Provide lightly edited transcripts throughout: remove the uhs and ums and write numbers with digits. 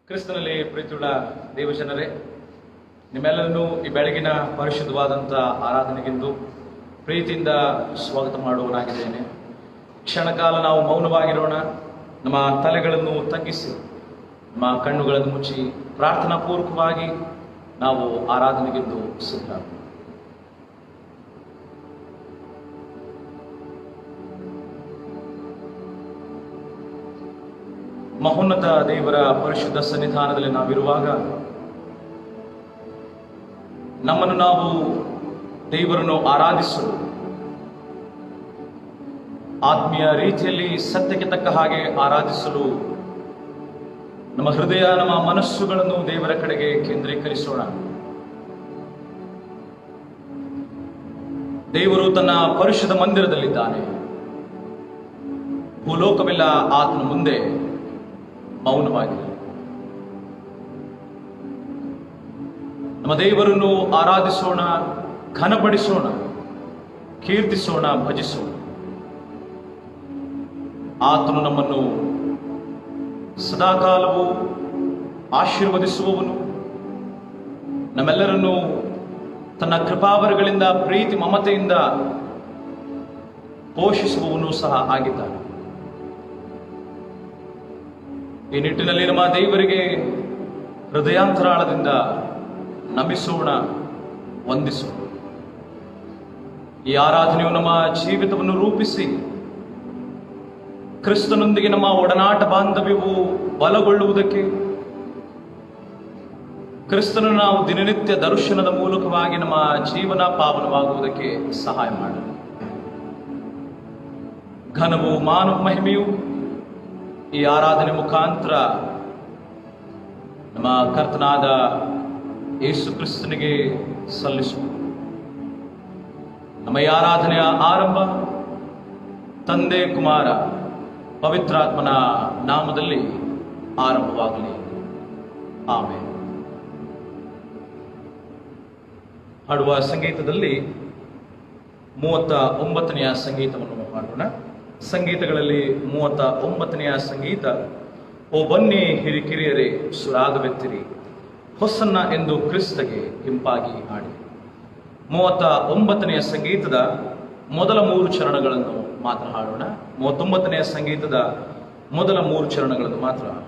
ಕ್ರಿಸ್ತನಲ್ಲಿ ಪ್ರೀತಿಯುಳ್ಳ ದೇವಜನರೇ, ನಿಮ್ಮೆಲ್ಲರನ್ನೂ ಈ ಬೆಳಗಿನ ಪರಿಶುದ್ಧವಾದಂಥ ಆರಾಧನೆಗೆಂದು ಪ್ರೀತಿಯಿಂದ ಸ್ವಾಗತ ಮಾಡುವನಾಗಿದ್ದೇನೆ. ಕ್ಷಣಕಾಲ ನಾವು ಮೌನವಾಗಿರೋಣ. ನಮ್ಮ ತಲೆಗಳನ್ನು ತಗ್ಗಿಸಿ, ನಮ್ಮ ಕಣ್ಣುಗಳನ್ನು ಮುಚ್ಚಿ ಪ್ರಾರ್ಥನಾ ಪೂರ್ವಕವಾಗಿ ನಾವು ಆರಾಧನೆಗೆಂದು ಸಿದ್ಧ. ಮಹೋನ್ನತ ದೇವರ ಪರಿಶುದ್ಧ ಸನ್ನಿಧಾನದಲ್ಲಿ ನಾವಿರುವಾಗ ನಮ್ಮನ್ನು ನಾವು ದೇವರನ್ನು ಆರಾಧಿಸಲು, ಆತ್ಮೀಯ ರೀತಿಯಲ್ಲಿ ಸತ್ಯಕ್ಕೆ ತಕ್ಕ ಹಾಗೆ ಆರಾಧಿಸಲು ನಮ್ಮ ಹೃದಯ, ನಮ್ಮ ಮನಸ್ಸುಗಳನ್ನು ದೇವರ ಕಡೆಗೆ ಕೇಂದ್ರೀಕರಿಸೋಣ. ದೇವರು ತನ್ನ ಪರಿಶುದ್ಧ ಮಂದಿರದಲ್ಲಿದ್ದಾನೆ. ಭೂಲೋಕವೆಲ್ಲ ಆತನ ಮುಂದೆ ಮೌನವಾಗಿದೆ. ನಮ್ಮ ದೇವರನ್ನು ಆರಾಧಿಸೋಣ, ಘನಪಡಿಸೋಣ, ಕೀರ್ತಿಸೋಣ, ಭಜಿಸೋಣ. ಆತನು ನಮ್ಮನ್ನು ಸದಾಕಾಲವೂ ಆಶೀರ್ವದಿಸುವವನು, ನಮ್ಮೆಲ್ಲರನ್ನು ತನ್ನ ಕೃಪಾವರಗಳಿಂದ, ಪ್ರೀತಿ ಮಮತೆಯಿಂದ ಪೋಷಿಸುವವನು ಸಹ ಆಗಿದ್ದಾನೆ. ಈ ನಿಟ್ಟಿನಲ್ಲಿ ನಮ್ಮ ದೇವರಿಗೆ ಹೃದಯಾಂತರಾಳದಿಂದ ನಮಿಸೋಣ, ವಂದಿಸೋಣ. ಈ ಆರಾಧನೆಯು ನಮ್ಮ ಜೀವಿತವನ್ನು ರೂಪಿಸಿ ಕ್ರಿಸ್ತನೊಂದಿಗೆ ನಮ್ಮ ಒಡನಾಟ ಬಾಂಧವ್ಯವು ಬಲಗೊಳ್ಳುವುದಕ್ಕೆ, ಕ್ರಿಸ್ತನ ನಾವು ದಿನನಿತ್ಯ ದರ್ಶನದ ಮೂಲಕವಾಗಿ ನಮ್ಮ ಜೀವನ ಪಾವನವಾಗುವುದಕ್ಕೆ ಸಹಾಯ ಮಾಡಲಿ. ಘನವು ಮಾನವ ಮಹಿಮೆಯು ಈ ಆರಾಧನೆ ಮುಖಾಂತರ ನಮ್ಮ ಕರ್ತನಾದ ಯೇಸು ಕ್ರಿಸ್ತನಿಗೆ ಸಲ್ಲಿಸುವ. ನಮ್ಮ ಈ ಆರಾಧನೆಯ ಆರಂಭ ತಂದೆ, ಕುಮಾರ, ಪವಿತ್ರಾತ್ಮನ ನಾಮದಲ್ಲಿ ಆರಂಭವಾಗಲಿ. ಆಮೆನ್. ಹಾಡುವ ಸಂಗೀತದಲ್ಲಿ 39ನೆಯ ಸಂಗೀತವನ್ನು ಹಾಡೋಣ. ಸಂಗೀತಗಳಲ್ಲಿ 39ನೆಯ ಸಂಗೀತ, ಓ ಬನ್ನಿ ಹಿರಿಕಿರಿಯರೇ ಸುರಾಗವೆತ್ತಿರಿ, ಹೊಸನ್ನ ಎಂದು ಕ್ರಿಸ್ತಗೆ ಹಿಂಪಾಗಿ ಹಾಡಿ. 39ನೆಯ ಸಂಗೀತದ ಮೊದಲ 3 ಚರಣಗಳನ್ನು ಮಾತ್ರ ಹಾಡೋಣ. 39ನೆಯ ಸಂಗೀತದ ಮೊದಲ 3 ಚರಣಗಳನ್ನು ಮಾತ್ರ ಹಾಡೋಣ.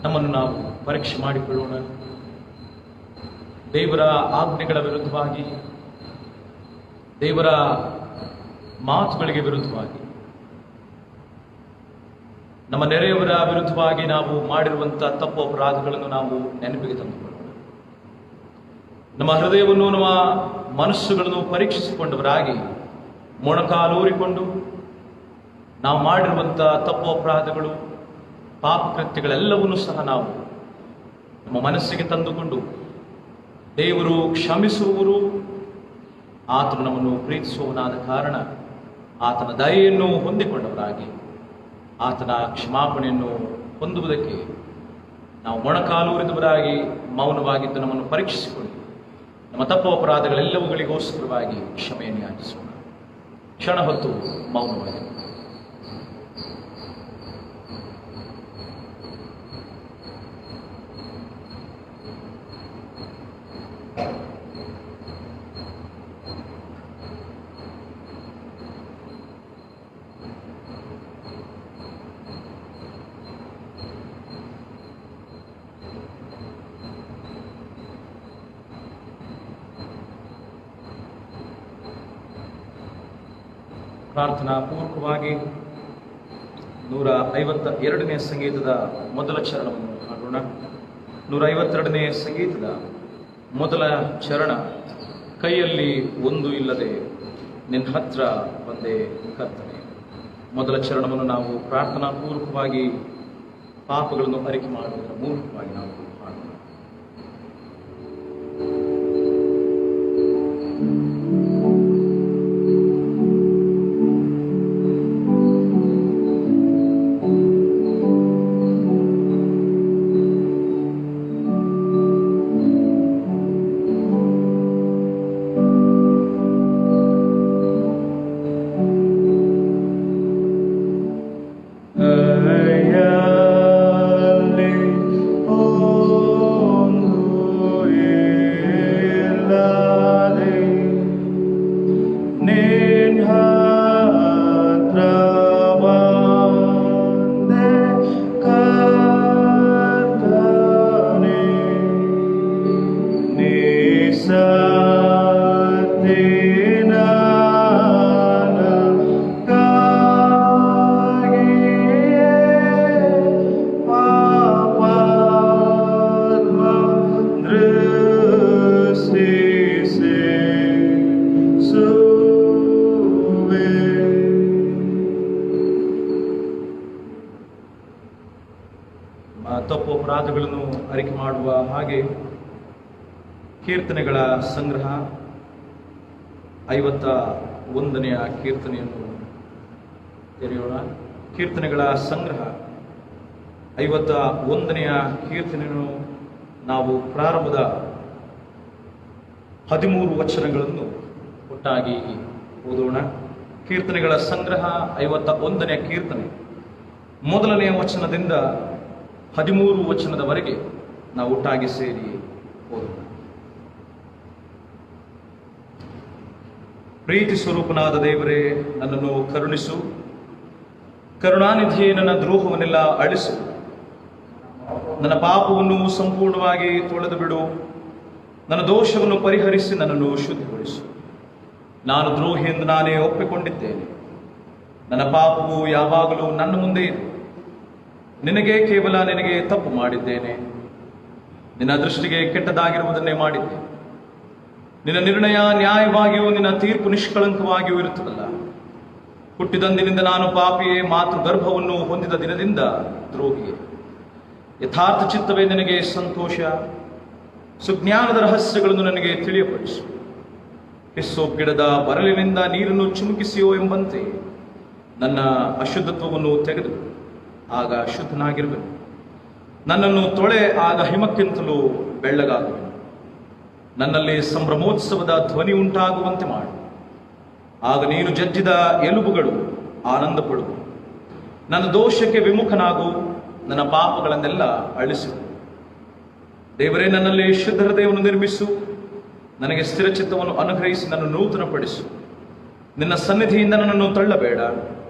ನಮ್ಮನ್ನು ನಾವು ಪರೀಕ್ಷೆ ಮಾಡಿಕೊಳ್ಳೋಣ. ದೇವರ ಆಜ್ಞೆಗಳ ವಿರುದ್ಧವಾಗಿ, ದೇವರ ಮಾತುಗಳಿಗೆ ವಿರುದ್ಧವಾಗಿ, ನಮ್ಮ ನೆರೆಯವರ ವಿರುದ್ಧವಾಗಿ ನಾವು ಮಾಡಿರುವಂತಹ ತಪ್ಪು ಅಪರಾಧಗಳನ್ನು ನಾವು ನೆನಪಿಗೆ ತಂದುಕೊಳ್ಳೋಣ. ನಮ್ಮ ಹೃದಯವನ್ನು, ನಮ್ಮ ಮನಸ್ಸುಗಳನ್ನು ಪರೀಕ್ಷಿಸಿಕೊಂಡವರಾಗಿ ಮೊಣಕಾಲೂರಿಕೊಂಡು ನಾವು ಮಾಡಿರುವಂತಹ ತಪ್ಪು ಅಪರಾಧಗಳು, ಪಾಪಕೃತ್ಯಗಳೆಲ್ಲವನ್ನೂ ಸಹ ನಾವು ನಮ್ಮ ಮನಸ್ಸಿಗೆ ತಂದುಕೊಂಡು ದೇವರು ಕ್ಷಮಿಸುವವರು, ಆತನು ನಮ್ಮನ್ನು ಪ್ರೀತಿಸುವವನಾದ ಕಾರಣ ಆತನ ದಯೆಯನ್ನು ಹೊಂದಿಕೊಂಡವರಾಗಿ ಆತನ ಕ್ಷಮಾಪಣೆಯನ್ನು ಹೊಂದುವುದಕ್ಕೆ ನಾವು ಮೊಣಕಾಲೂರಿದವರಾಗಿ ಮೌನವಾಗಿದ್ದು ನಮ್ಮನ್ನು ಪರೀಕ್ಷಿಸಿಕೊಂಡು ನಮ್ಮ ತಪ್ಪು ಅಪರಾಧಗಳೆಲ್ಲವುಗಳಿಗೋಸ್ಕರವಾಗಿ ಕ್ಷಮೆಯನ್ನು ಯಾಚಿಸೋಣ. ಕ್ಷಣ ಹೊತ್ತು ಮೌನವಾಗಿ ಪ್ರಾರ್ಥನಾ ಪೂರ್ವಕವಾಗಿ 152ನೇ ಸಂಗೀತದ ಮೊದಲ ಚರಣವನ್ನು ಹಾಡೋಣ. 152ನೇ ಸಂಗೀತದ ಮೊದಲ ಚರಣ, ಕೈಯಲ್ಲಿ ಒಂದು ಇಲ್ಲದೆ ನಿನ್ನ ಹತ್ರ ಬಂದೇ ಕರ್ತನೆ. ಮೊದಲ ಚರಣವನ್ನು ನಾವು ಪ್ರಾರ್ಥನಾ ಪೂರ್ವಕವಾಗಿ ಪಾಪಗಳನ್ನು ಅರಿಕೆ ಮಾಡುವುದರ ಮೂಲಕವಾಗಿ ನಾವು ಹಾಡೋಣ. ತಪ್ಪು ಅಪರಾಧಗಳನ್ನು ಅರಿಕೆ ಮಾಡುವ ಹಾಗೆ ಕೀರ್ತನೆಗಳ ಸಂಗ್ರಹ 51ನೇ ಕೀರ್ತನೆಯನ್ನು ತೆರೆಯೋಣ. ಕೀರ್ತನೆಗಳ ಸಂಗ್ರಹ 51ನೇ ಕೀರ್ತನೆಯನ್ನು ನಾವು ಪ್ರಾರಂಭದ 13 ವಚನಗಳನ್ನು ಒಟ್ಟಾಗಿ ಓದೋಣ. ಕೀರ್ತನೆಗಳ ಸಂಗ್ರಹ 51ನೇ ಕೀರ್ತನೆ ಮೊದಲನೆಯ ವಚನದಿಂದ 13 ವಚನದವರೆಗೆ ನಾವು ಒಟ್ಟಾಗಿ ಸೇರಿ ಓದೋಣ. ಪ್ರೀತಿ ಸ್ವರೂಪನಾದ ದೇವರೇ, ನನ್ನನ್ನು ಕರುಣಿಸು. ಕರುಣಾನಿಧಿಯೇ, ನನ್ನ ದ್ರೋಹವನ್ನೆಲ್ಲ ಅಳಿಸು. ನನ್ನ ಪಾಪವನ್ನು ಸಂಪೂರ್ಣವಾಗಿ ತೊಳೆದು ಬಿಡು. ನನ್ನ ದೋಷವನ್ನು ಪರಿಹರಿಸಿ ನನ್ನನ್ನು ಶುದ್ಧಿಗೊಳಿಸು. ನಾನು ದ್ರೋಹಿ ಎಂದು ನಾನೇ ಒಪ್ಪಿಕೊಂಡಿದ್ದೇನೆ. ನನ್ನ ಪಾಪವು ಯಾವಾಗಲೂ ನನ್ನ ಮುಂದೆ ಇದೆ. ನಿನಗೆ ತಪ್ಪು ಮಾಡಿದ್ದೇನೆ. ನಿನ್ನ ದೃಷ್ಟಿಗೆ ಕೆಟ್ಟದಾಗಿರುವುದನ್ನೇ ಮಾಡಿದ್ದೇನೆ. ನಿನ್ನ ನಿರ್ಣಯ ನ್ಯಾಯವಾಗಿಯೂ ನಿನ್ನ ತೀರ್ಪು ನಿಷ್ಕಳಂಕವಾಗಿಯೂ ಇರುತ್ತದಲ್ಲ. ಹುಟ್ಟಿದಂದಿನಿಂದ ನಾನು ಪಾಪಿಯೇ, ಮಾತೃ ಗರ್ಭವನ್ನು ಹೊಂದಿದ ದಿನದಿಂದ ದ್ರೋಹಿಯೇ. ಯಥಾರ್ಥ ಚಿತ್ತವೇ ನಿನಗೆ ಸಂತೋಷ. ಸುಜ್ಞಾನದ ರಹಸ್ಯಗಳನ್ನು ನನಗೆ ತಿಳಿಯಪಡಿಸು. ಹಿಸ್ಸೋಪ್ ಗಿಡದ ಬರಲಿನಿಂದ ನೀರನ್ನು ಚಿಮುಕಿಸಿಯೋ ಎಂಬಂತೆ ನನ್ನ ಅಶುದ್ಧತ್ವವನ್ನು ತೆಗೆದು ಆಗ ಶುದ್ಧನಾಗಿರುವೆನು. ನನ್ನನ್ನು ತೊಳೆ, ಆಗ ಹಿಮಕ್ಕಿಂತಲೂ ಬೆಳ್ಳಗಾಗುವೆನು. ನನ್ನಲ್ಲಿ ಸಂಭ್ರಮೋತ್ಸವದ ಧ್ವನಿ ಉಂಟಾಗುವಂತೆ ಮಾಡು. ಆಗ ನೀನು ಜಜ್ಜಿದ ಎಲುಬುಗಳು ಆನಂದ ಪಡುವು. ನನ್ನ ದೋಷಕ್ಕೆ ವಿಮುಖನಾಗು. ನನ್ನ ಪಾಪಗಳನ್ನೆಲ್ಲ ಅಳಿಸು. ದೇವರೇ, ನನ್ನಲ್ಲಿ ಶುದ್ಧ ಹೃದಯವನ್ನು ನಿರ್ಮಿಸು. ನನಗೆ ಸ್ಥಿರಚಿತ್ತವನ್ನು ಅನುಗ್ರಹಿಸಿ ನನ್ನ ನೂತನಪಡಿಸು. ನಿನ್ನ ಸನ್ನಿಧಿಯಿಂದ ನನ್ನನ್ನು ತಳ್ಳಬೇಡ.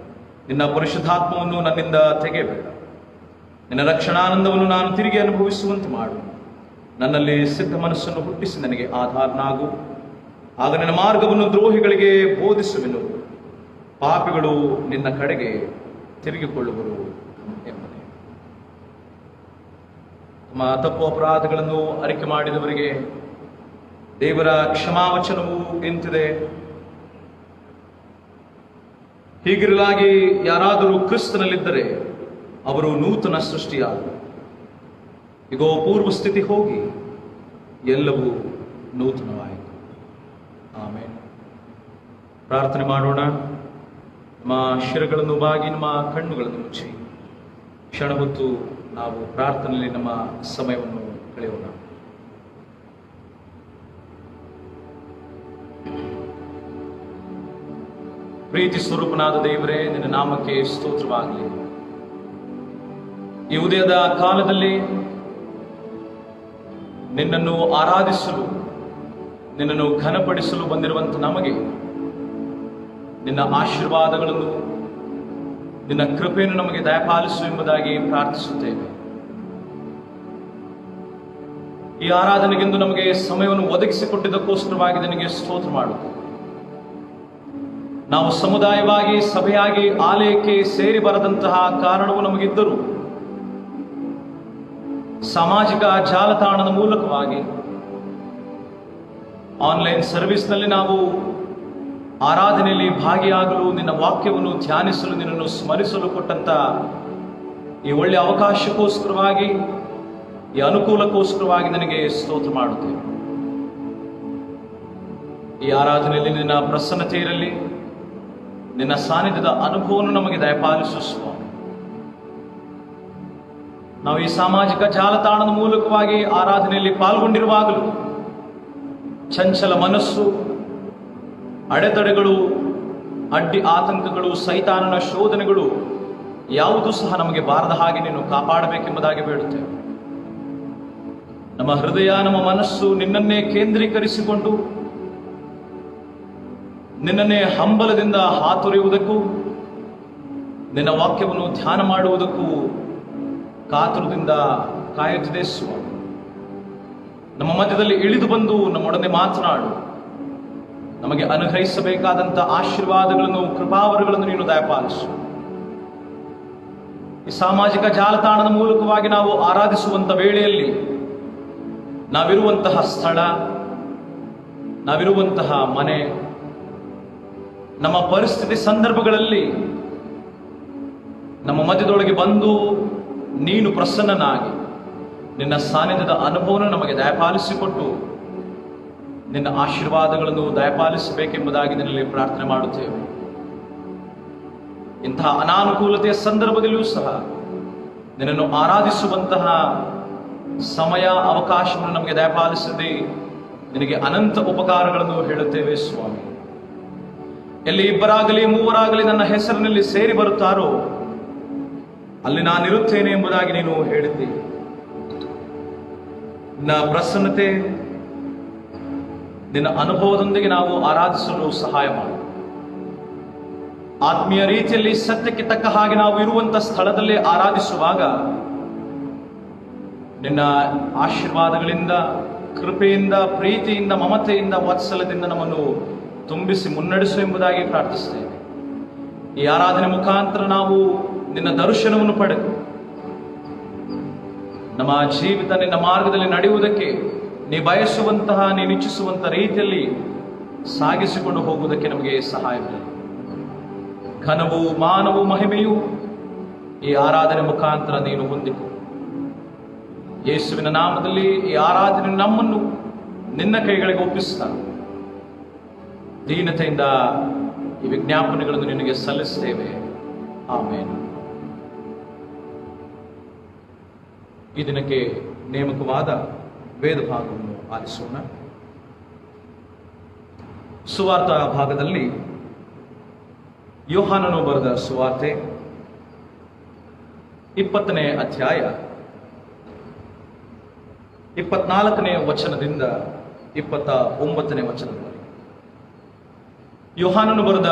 ನಿನ್ನ ಪರಿಶುದ್ಧಾತ್ಮವನ್ನು ನನ್ನಿಂದ ತೆಗೆಯಬೇಡ. ನಿನ್ನ ರಕ್ಷಣಾನಂದವನ್ನು ನಾನು ತಿರುಗಿ ಅನುಭವಿಸುವಂತೆ ಮಾಡು. ನನ್ನಲ್ಲಿ ಸಿದ್ಧ ಮನಸ್ಸನ್ನು ಹುಟ್ಟಿಸಿ ನನಗೆ ಆಧಾರನಾಗು. ಆಗ ನಿನ್ನ ಮಾರ್ಗವನ್ನು ದ್ರೋಹಿಗಳಿಗೆ ಬೋಧಿಸುವೆನು, ಪಾಪಿಗಳು ನಿನ್ನ ಕಡೆಗೆ ತಿರುಗಿಕೊಳ್ಳುವರು ಎಂಬುದೇ. ತಮ್ಮ ತಪ್ಪು ಅಪರಾಧಗಳನ್ನು ಅರಿಕೆ ಮಾಡಿದವರಿಗೆ ದೇವರ ಕ್ಷಮಾವಚನವು ಇಂತಿದೆ. ಹೀಗಿರಲಾಗಿ ಯಾರಾದರೂ ಕ್ರಿಸ್ತನಲ್ಲಿದ್ದರೆ ಅವರು ನೂತನ ಸೃಷ್ಟಿಯಾದರು. ಈಗೋ ಪೂರ್ವ ಸ್ಥಿತಿ ಹೋಗಿ ಎಲ್ಲವೂ ನೂತನವಾಯಿತು. ಆಮೇಲೆ ಪ್ರಾರ್ಥನೆ ಮಾಡೋಣ. ನಮ್ಮ ಶಿರಗಳನ್ನು ಬಾಗಿ ನಮ್ಮ ಕಣ್ಣುಗಳನ್ನು ಮುಚ್ಚಿ ಕ್ಷಣ ಹೊತ್ತು ನಾವು ಪ್ರಾರ್ಥನೆಯಲ್ಲಿ ನಮ್ಮ ಸಮಯವನ್ನು ಕಳೆಯೋಣ. ಪ್ರೀತಿ ಸ್ವರೂಪನಾದ ದೇವರೇ, ನಿನ್ನ ನಾಮಕ್ಕೆ ಸ್ತೋತ್ರವಾಗಲಿ. ಈ ಉದಯದ ಕಾಲದಲ್ಲಿ ನಿನ್ನನ್ನು ಆರಾಧಿಸಲು, ನಿನ್ನನ್ನು ಘನಪಡಿಸಲು ಬಂದಿರುವಂಥ ನಮಗೆ ನಿನ್ನ ಆಶೀರ್ವಾದಗಳನ್ನು, ನಿನ್ನ ಕೃಪೆಯನ್ನು ನಮಗೆ ದಯಪಾಲಿಸು ಎಂಬುದಾಗಿ ಪ್ರಾರ್ಥಿಸುತ್ತೇವೆ. ಈ ಆರಾಧನೆಗೆಂದು ನಮಗೆ ಸಮಯವನ್ನು ಒದಗಿಸಿಕೊಟ್ಟಿದ್ದಕ್ಕೋಸ್ಕರವಾಗಿ ನಿನಗೆ ಸ್ತೋತ್ರ ಮಾಡುತ್ತೇವೆ. ನಾವು ಸಮುದಾಯವಾಗಿ, ಸಭೆಯಾಗಿ ಆಲಯಕ್ಕೆ ಸೇರಿ ಬರದಂತಹ ಕಾರಣವು ನಮಗಿದ್ದರೂ ಸಾಮಾಜಿಕ ಜಾಲತಾಣದ ಮೂಲಕವಾಗಿ ಆನ್ಲೈನ್ ಸರ್ವಿಸ್ನಲ್ಲಿ ನಾವು ಆರಾಧನೆಯಲ್ಲಿ ಭಾಗಿಯಾಗಲು, ನಿನ್ನ ವಾಕ್ಯವನ್ನು ಧ್ಯಾನಿಸಲು, ನಿನ್ನನ್ನು ಸ್ಮರಿಸಲು ಕೊಟ್ಟಂತ ಈ ಒಳ್ಳೆಯ ಅವಕಾಶಕ್ಕೋಸ್ಕರವಾಗಿ, ಈ ಅನುಕೂಲಕ್ಕೋಸ್ಕರವಾಗಿ ನನಗೆ ಸ್ತೋತ್ರ ಮಾಡುತ್ತೇವೆ. ಈ ಆರಾಧನೆಯಲ್ಲಿ ನಿನ್ನ ಪ್ರಸನ್ನತೆ ಇರಲಿ, ನಿನ್ನ ಸಾನ್ನಿಧ್ಯದ ಅನುಭವವನ್ನು ನಮಗೆ ದಯಪಾಲಿಸು ಸ್ವಾಮಿ. ನಾವು ಈ ಸಾಮಾಜಿಕ ಜಾಲತಾಣದ ಮೂಲಕವಾಗಿ ಆರಾಧನೆಯಲ್ಲಿ ಪಾಲ್ಗೊಂಡಿರುವಾಗಲೂ ಚಂಚಲ ಮನಸ್ಸು, ಅಡೆತಡೆಗಳು, ಅಡ್ಡಿ ಆತಂಕಗಳು, ಸೈತಾನನ ಶೋಧನೆಗಳು ಯಾವುದೂ ಸಹ ನಮಗೆ ಬಾರದ ಹಾಗೆ ನೀನು ಕಾಪಾಡಬೇಕೆಂಬುದಾಗಿ ಬೇಡುತ್ತೇವೆ. ನಮ್ಮ ಹೃದಯ, ನಮ್ಮ ಮನಸ್ಸು ನಿನ್ನನ್ನೇ ಕೇಂದ್ರೀಕರಿಸಿಕೊಂಡು ನಿನ್ನನ್ನೇ ಹಂಬಲದಿಂದ ಹಾತೊರೆಯುವುದಕ್ಕೂ, ನಿನ್ನ ವಾಕ್ಯವನ್ನು ಧ್ಯಾನ ಮಾಡುವುದಕ್ಕೂ ಕಾತುರದಿಂದ ಕಾಯುತ್ತಿದೆ ಸ್ವಾಮಿ. ನಮ್ಮ ಮಧ್ಯದಲ್ಲಿ ಇಳಿದು ಬಂದು ನಮ್ಮೊಡನೆ ಮಾತನಾಡು. ನಮಗೆ ಅನುಗ್ರಹಿಸಬೇಕಾದಂಥ ಆಶೀರ್ವಾದಗಳನ್ನು, ಕೃಪಾವರಗಳನ್ನು ನೀನು ದಯಪಾಲಿಸು. ಈ ಸಾಮಾಜಿಕ ಜಾಲತಾಣದ ಮೂಲಕವಾಗಿ ನಾವು ಆರಾಧಿಸುವಂಥ ವೇಳೆಯಲ್ಲಿ ನಾವಿರುವಂತಹ ಸ್ಥಳ, ನಾವಿರುವಂತಹ ಮನೆ, ನಮ್ಮ ಪರಿಸ್ಥಿತಿ ಸಂದರ್ಭಗಳಲ್ಲಿ ನಮ್ಮ ಮಧ್ಯದೊಳಗೆ ಬಂದು ನೀನು ಪ್ರಸನ್ನನಾಗಿ ನಿನ್ನ ಸಾನ್ನಿಧ್ಯದ ಅನುಭವವನ್ನು ನಮಗೆ ದಯಪಾಲಿಸಿಕೊಟ್ಟು ನಿನ್ನ ಆಶೀರ್ವಾದಗಳನ್ನು ದಯಪಾಲಿಸಬೇಕೆಂಬುದಾಗಿ ನಿನ್ನಲ್ಲಿ ಪ್ರಾರ್ಥನೆ ಮಾಡುತ್ತೇವೆ. ಇಂತಹ ಅನಾನುಕೂಲತೆಯ ಸಂದರ್ಭದಲ್ಲಿಯೂ ಸಹ ನಿನ್ನನ್ನು ಆರಾಧಿಸುವಂತಹ ಸಮಯ, ಅವಕಾಶವನ್ನು ನಮಗೆ ದಯಪಾಲಿಸದೆ ನಿನಗೆ ಅನಂತ ಉಪಕಾರಗಳನ್ನು ಹೇಳುತ್ತೇವೆ ಸ್ವಾಮಿ. ಎಲ್ಲಿ ಇಬ್ಬರಾಗಲಿ ಮೂವರಾಗಲಿ ನನ್ನ ಹೆಸರಿನಲ್ಲಿ ಸೇರಿ ಬರುತ್ತಾರೋ ಅಲ್ಲಿ ನಾನಿರುತ್ತೇನೆ ಎಂಬುದಾಗಿ ನೀನು ಹೇಳಿದ್ದಿ. ನಿನ್ನ ಪ್ರಸನ್ನತೆ, ನಿನ್ನ ಅನುಭವದೊಂದಿಗೆ ನಾವು ಆರಾಧಿಸಲು ಸಹಾಯ ಮಾಡು. ಆತ್ಮೀಯ ರೀತಿಯಲ್ಲಿ ಸತ್ಯಕ್ಕೆ ತಕ್ಕ ಹಾಗೆ ನಾವು ಇರುವಂತ ಸ್ಥಳದಲ್ಲೇ ಆರಾಧಿಸುವಾಗ ನಿನ್ನ ಆಶೀರ್ವಾದಗಳಿಂದ, ಕೃಪೆಯಿಂದ, ಪ್ರೀತಿಯಿಂದ, ಮಮತೆಯಿಂದ, ವಾತ್ಸಲ್ಯದಿಂದ ನಮ್ಮನ್ನು ತುಂಬಿಸಿ ಮುನ್ನಡೆಸು ಎಂಬುದಾಗಿ ಪ್ರಾರ್ಥಿಸ್ತೇವೆ. ಈ ಆರಾಧನೆ ಮುಖಾಂತರ ನಾವು ನಿನ್ನ ದರ್ಶನವನ್ನು ಪಡೆದು ನಮ್ಮ ಜೀವಿತ ನಿನ್ನ ಮಾರ್ಗದಲ್ಲಿ ನಡೆಯುವುದಕ್ಕೆ ನೀ ಬಯಸುವಂತಹ, ನೀನು ಇಚ್ಛಿಸುವಂತಹ ರೀತಿಯಲ್ಲಿ ಸಾಗಿಸಿಕೊಂಡು ಹೋಗುವುದಕ್ಕೆ ನಮಗೆ ಸಹಾಯವಿಲ್ಲ. ಘನವು, ಮಾನವು, ಮಹಿಮೆಯು ಈ ಆರಾಧನೆ ಮುಖಾಂತರ ನೀನು ಹೊಂದಿಕೊ. ಯೇಸುವಿನ ನಾಮದಲ್ಲಿ ಈ ಆರಾಧನೆ ನಮ್ಮನ್ನು ನಿನ್ನ ಕೈಗಳಿಗೆ ಒಪ್ಪಿಸ್ತಾ ದೀನತೆಯಿಂದ ಈ ವಿಜ್ಞಾಪನೆಗಳನ್ನು ನಿನಗೆ ಸಲ್ಲಿಸ್ತೇವೆ. ಆಮೇಲೆ ಈ ದಿನಕ್ಕೆ ನೇಮಕವಾದ ವೇದ ಭಾಗವನ್ನು ಆಲಿಸೋಣ. ಸುವಾರ್ತಾ ಭಾಗದಲ್ಲಿ ಯೋಹಾನನು ಬರೆದ ಸುವಾರ್ತೆ 20ನೇ ಅಧ್ಯಾಯ 24ನೇ ವಚನದಿಂದ 29ನೇ ವಚನದವರೆಗೆ. ಯೋಹಾನನು ಬರೆದ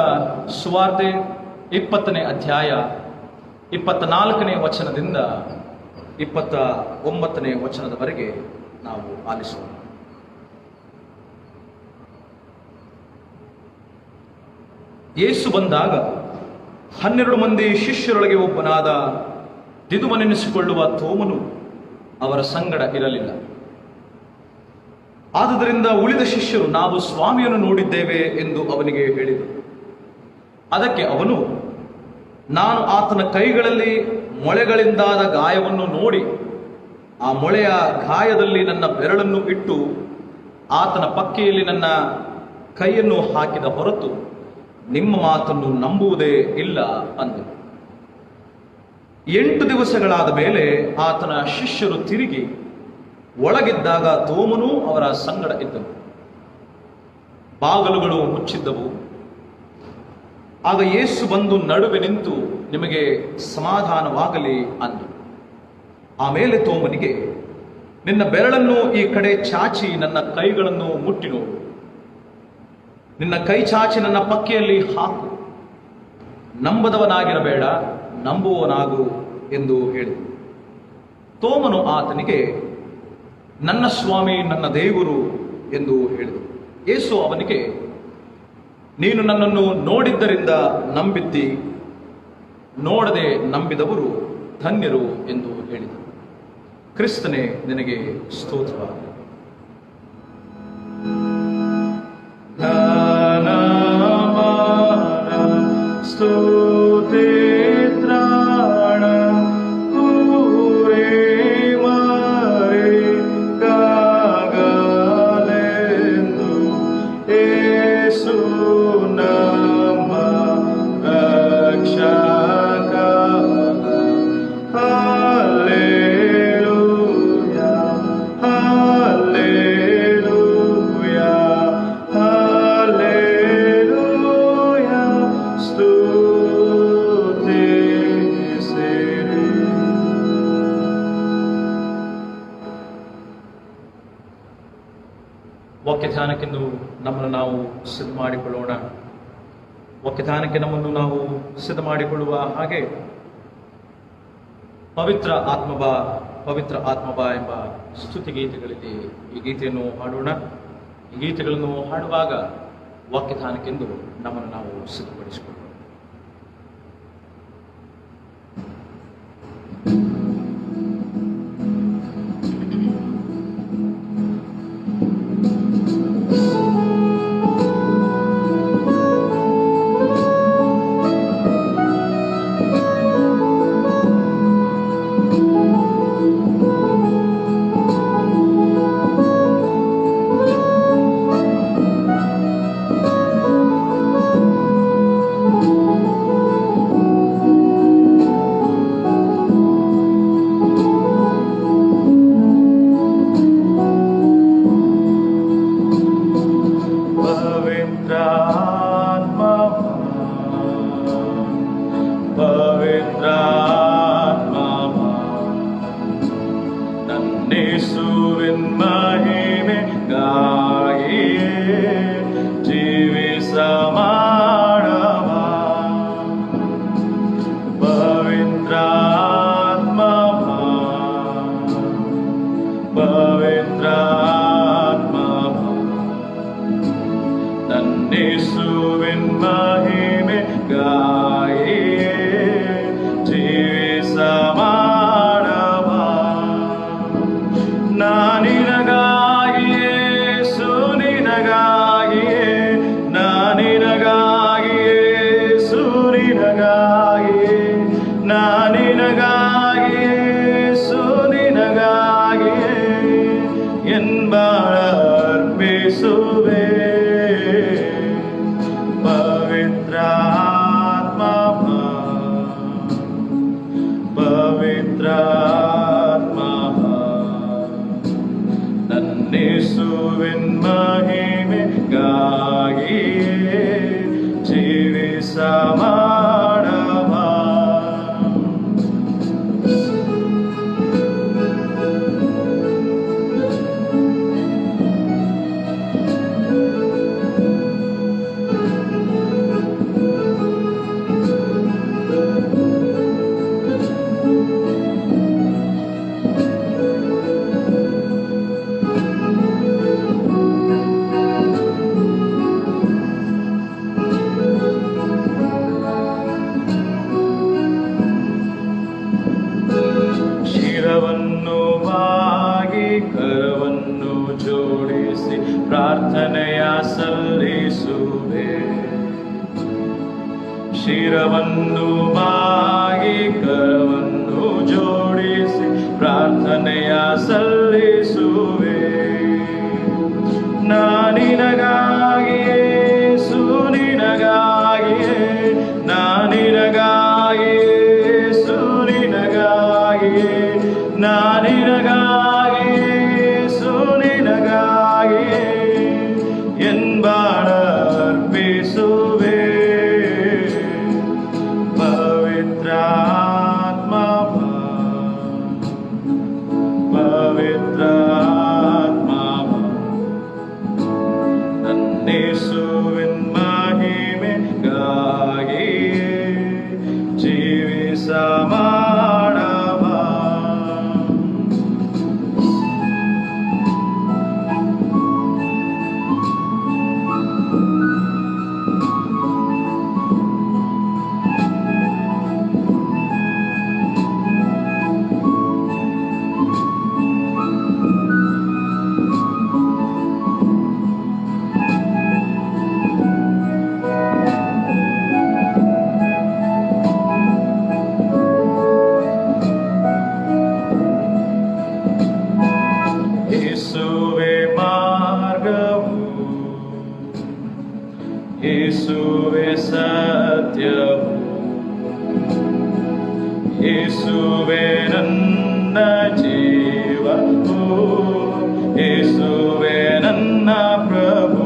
ಸುವಾರ್ತೆ 20ನೇ ಅಧ್ಯಾಯ 24ನೇ ವಚನದಿಂದ 29ನೇ ವಚನದವರೆಗೆ ನಾವು ಆಲಿಸೋಣ. ಯೇಸು ಬಂದಾಗ 12 ಮಂದಿ ಶಿಷ್ಯರೊಳಗೆ ಒಬ್ಬನಾದ ದಿದುಮನೆನಿಸಿಕೊಳ್ಳುವ ತೋಮನು ಅವರ ಸಂಗಡ ಇರಲಿಲ್ಲ. ಆದುದರಿಂದ ಉಳಿದ ಶಿಷ್ಯರು ನಾವು ಸ್ವಾಮಿಯನ್ನು ನೋಡಿದ್ದೇವೆ ಎಂದು ಅವನಿಗೆ ಹೇಳಿದರು. ಅದಕ್ಕೆ ಅವನು, ನಾನು ಆತನ ಕೈಗಳಲ್ಲಿ ಮೊಳೆಗಳಿಂದಾದ ಗಾಯವನ್ನು ನೋಡಿ ಆ ಮೊಳೆಯ ಗಾಯದಲ್ಲಿ ನನ್ನ ಬೆರಳನ್ನು ಇಟ್ಟು ಆತನ ಪಕ್ಕೆಯಲ್ಲಿ ನನ್ನ ಕೈಯನ್ನು ಹಾಕಿದ ಹೊರತು ನಿಮ್ಮ ಮಾತನ್ನು ನಂಬುವುದೇ ಇಲ್ಲ ಅಂದನು. 8 ದಿವಸಗಳಾದ ಮೇಲೆ ಆತನ ಶಿಷ್ಯರು ತಿರುಗಿ ಒಳಗಿದ್ದಾಗ ತೋಮನೂ ಅವರ ಸಂಗಡ ಇದ್ದನು. ಬಾಗಿಲುಗಳು ಮುಚ್ಚಿದ್ದವು. ಆಗ ಯೇಸು ಬಂದು ನಡುವೆ ನಿಂತು, ನಿಮಗೆ ಸಮಾಧಾನವಾಗಲಿ ಅಂದನು. ಆಮೇಲೆ ತೋಮನಿಗೆ, ನಿನ್ನ ಬೆರಳನ್ನು ಈ ಕಡೆ ಚಾಚಿ ನನ್ನ ಕೈಗಳನ್ನು ಮುಟ್ಟಿ ನೋಡು, ನಿನ್ನ ಕೈ ಚಾಚಿ ನನ್ನ ಪಕ್ಕೆಯಲ್ಲಿ ಹಾಕು, ನಂಬದವನಾಗಿರಬೇಡ, ನಂಬುವವನಾಗು ಎಂದು ಹೇಳಿದನು. ತೋಮನು ಆತನಿಗೆ, ನನ್ನ ಸ್ವಾಮಿ ನನ್ನ ದೇವರು ಎಂದು ಹೇಳಿದನು. ಯೇಸು ಅವನಿಗೆ, ನೀನು ನನ್ನನ್ನು ನೋಡಿದ್ದರಿಂದ ನಂಬಿದ್ದಿ, ನೋಡದೆ ನಂಬಿದವರು ಧನ್ಯರು ಎಂದು ಹೇಳಿದರು. ಕ್ರಿಸ್ತನೇ, ನಿನಗೆ ಸ್ತೋತ್ರವಾಗಲಿ. ವಾಕ್ಯಧ್ಯಾನಕ್ಕೆಂದು ನಮ್ಮನ್ನು ನಾವು ಸಿದ್ಧ ಮಾಡಿಕೊಳ್ಳೋಣ. ವಾಕ್ಯಧ್ಯಾನಕ್ಕೆ ನಮ್ಮನ್ನು ನಾವು ಸಿದ್ಧ ಮಾಡಿಕೊಳ್ಳುವ ಹಾಗೆ ಪವಿತ್ರ ಆತ್ಮಬ ಎಂಬ ಸ್ತುತಿ ಗೀತೆಗಳಲ್ಲಿ ಈ ಗೀತೆಯನ್ನು ಹಾಡೋಣ. ಈ ಗೀತೆಗಳನ್ನು ಹಾಡುವಾಗ ವಾಕ್ಯಧ್ಯಾನಕ್ಕೆಂದು ನಮ್ಮನ್ನು ನಾವು ಸಿದ್ಧಪಡಿಸಿಕೊಳ್ಳೋಣ. ಶಿರವನ್ನು ಬಾಗಿ ಕರವನ್ನು ಜೋಡಿಸಿ ಪ್ರಾರ್ಥನೆಯ ಸಲ್ಲಿಸುವೆ. ಶಿರವನ್ನು ಬಾಗಿ ಕರವನ್ನು ಜೋಡಿಸಿ ಪ್ರಾರ್ಥನೆಯ ಸಲ್ಲಿಸುವೆ. ನಾನಿನಗಾಗಿಯೇ ಸುನಿನಗಾಗಿಯೇ ನಾನಿನಗಾಗಿಯೇ ಸುನಿನಗಾಗಿಯೇ ನಾನಿನಗಾಗಿಯೇ ಸುನಿನಗಾಗಿಯೇ ಎನ್ಬಾಳ ಅರ್ಪಿಸುವೆ. ಪವಿತ್ರಾತ್ಮ ಪವಿತ್ರಾತ್ಮ ನನ್ನೇಸುವಿನ ಮಹಿಮೆಗಾಗಿಯೇ ಜೀವಿಸ ಮಾಡವ. ಯೇಸುವೆ ಮಾರ್ಗವು, ಯೇಸುವೆ ಸತ್ಯವು, ಯೇಸುವೆ ನನ್ನ ಜೀವವು, ಯೇಸುವೆ ನನ್ನ ಪ್ರಭು.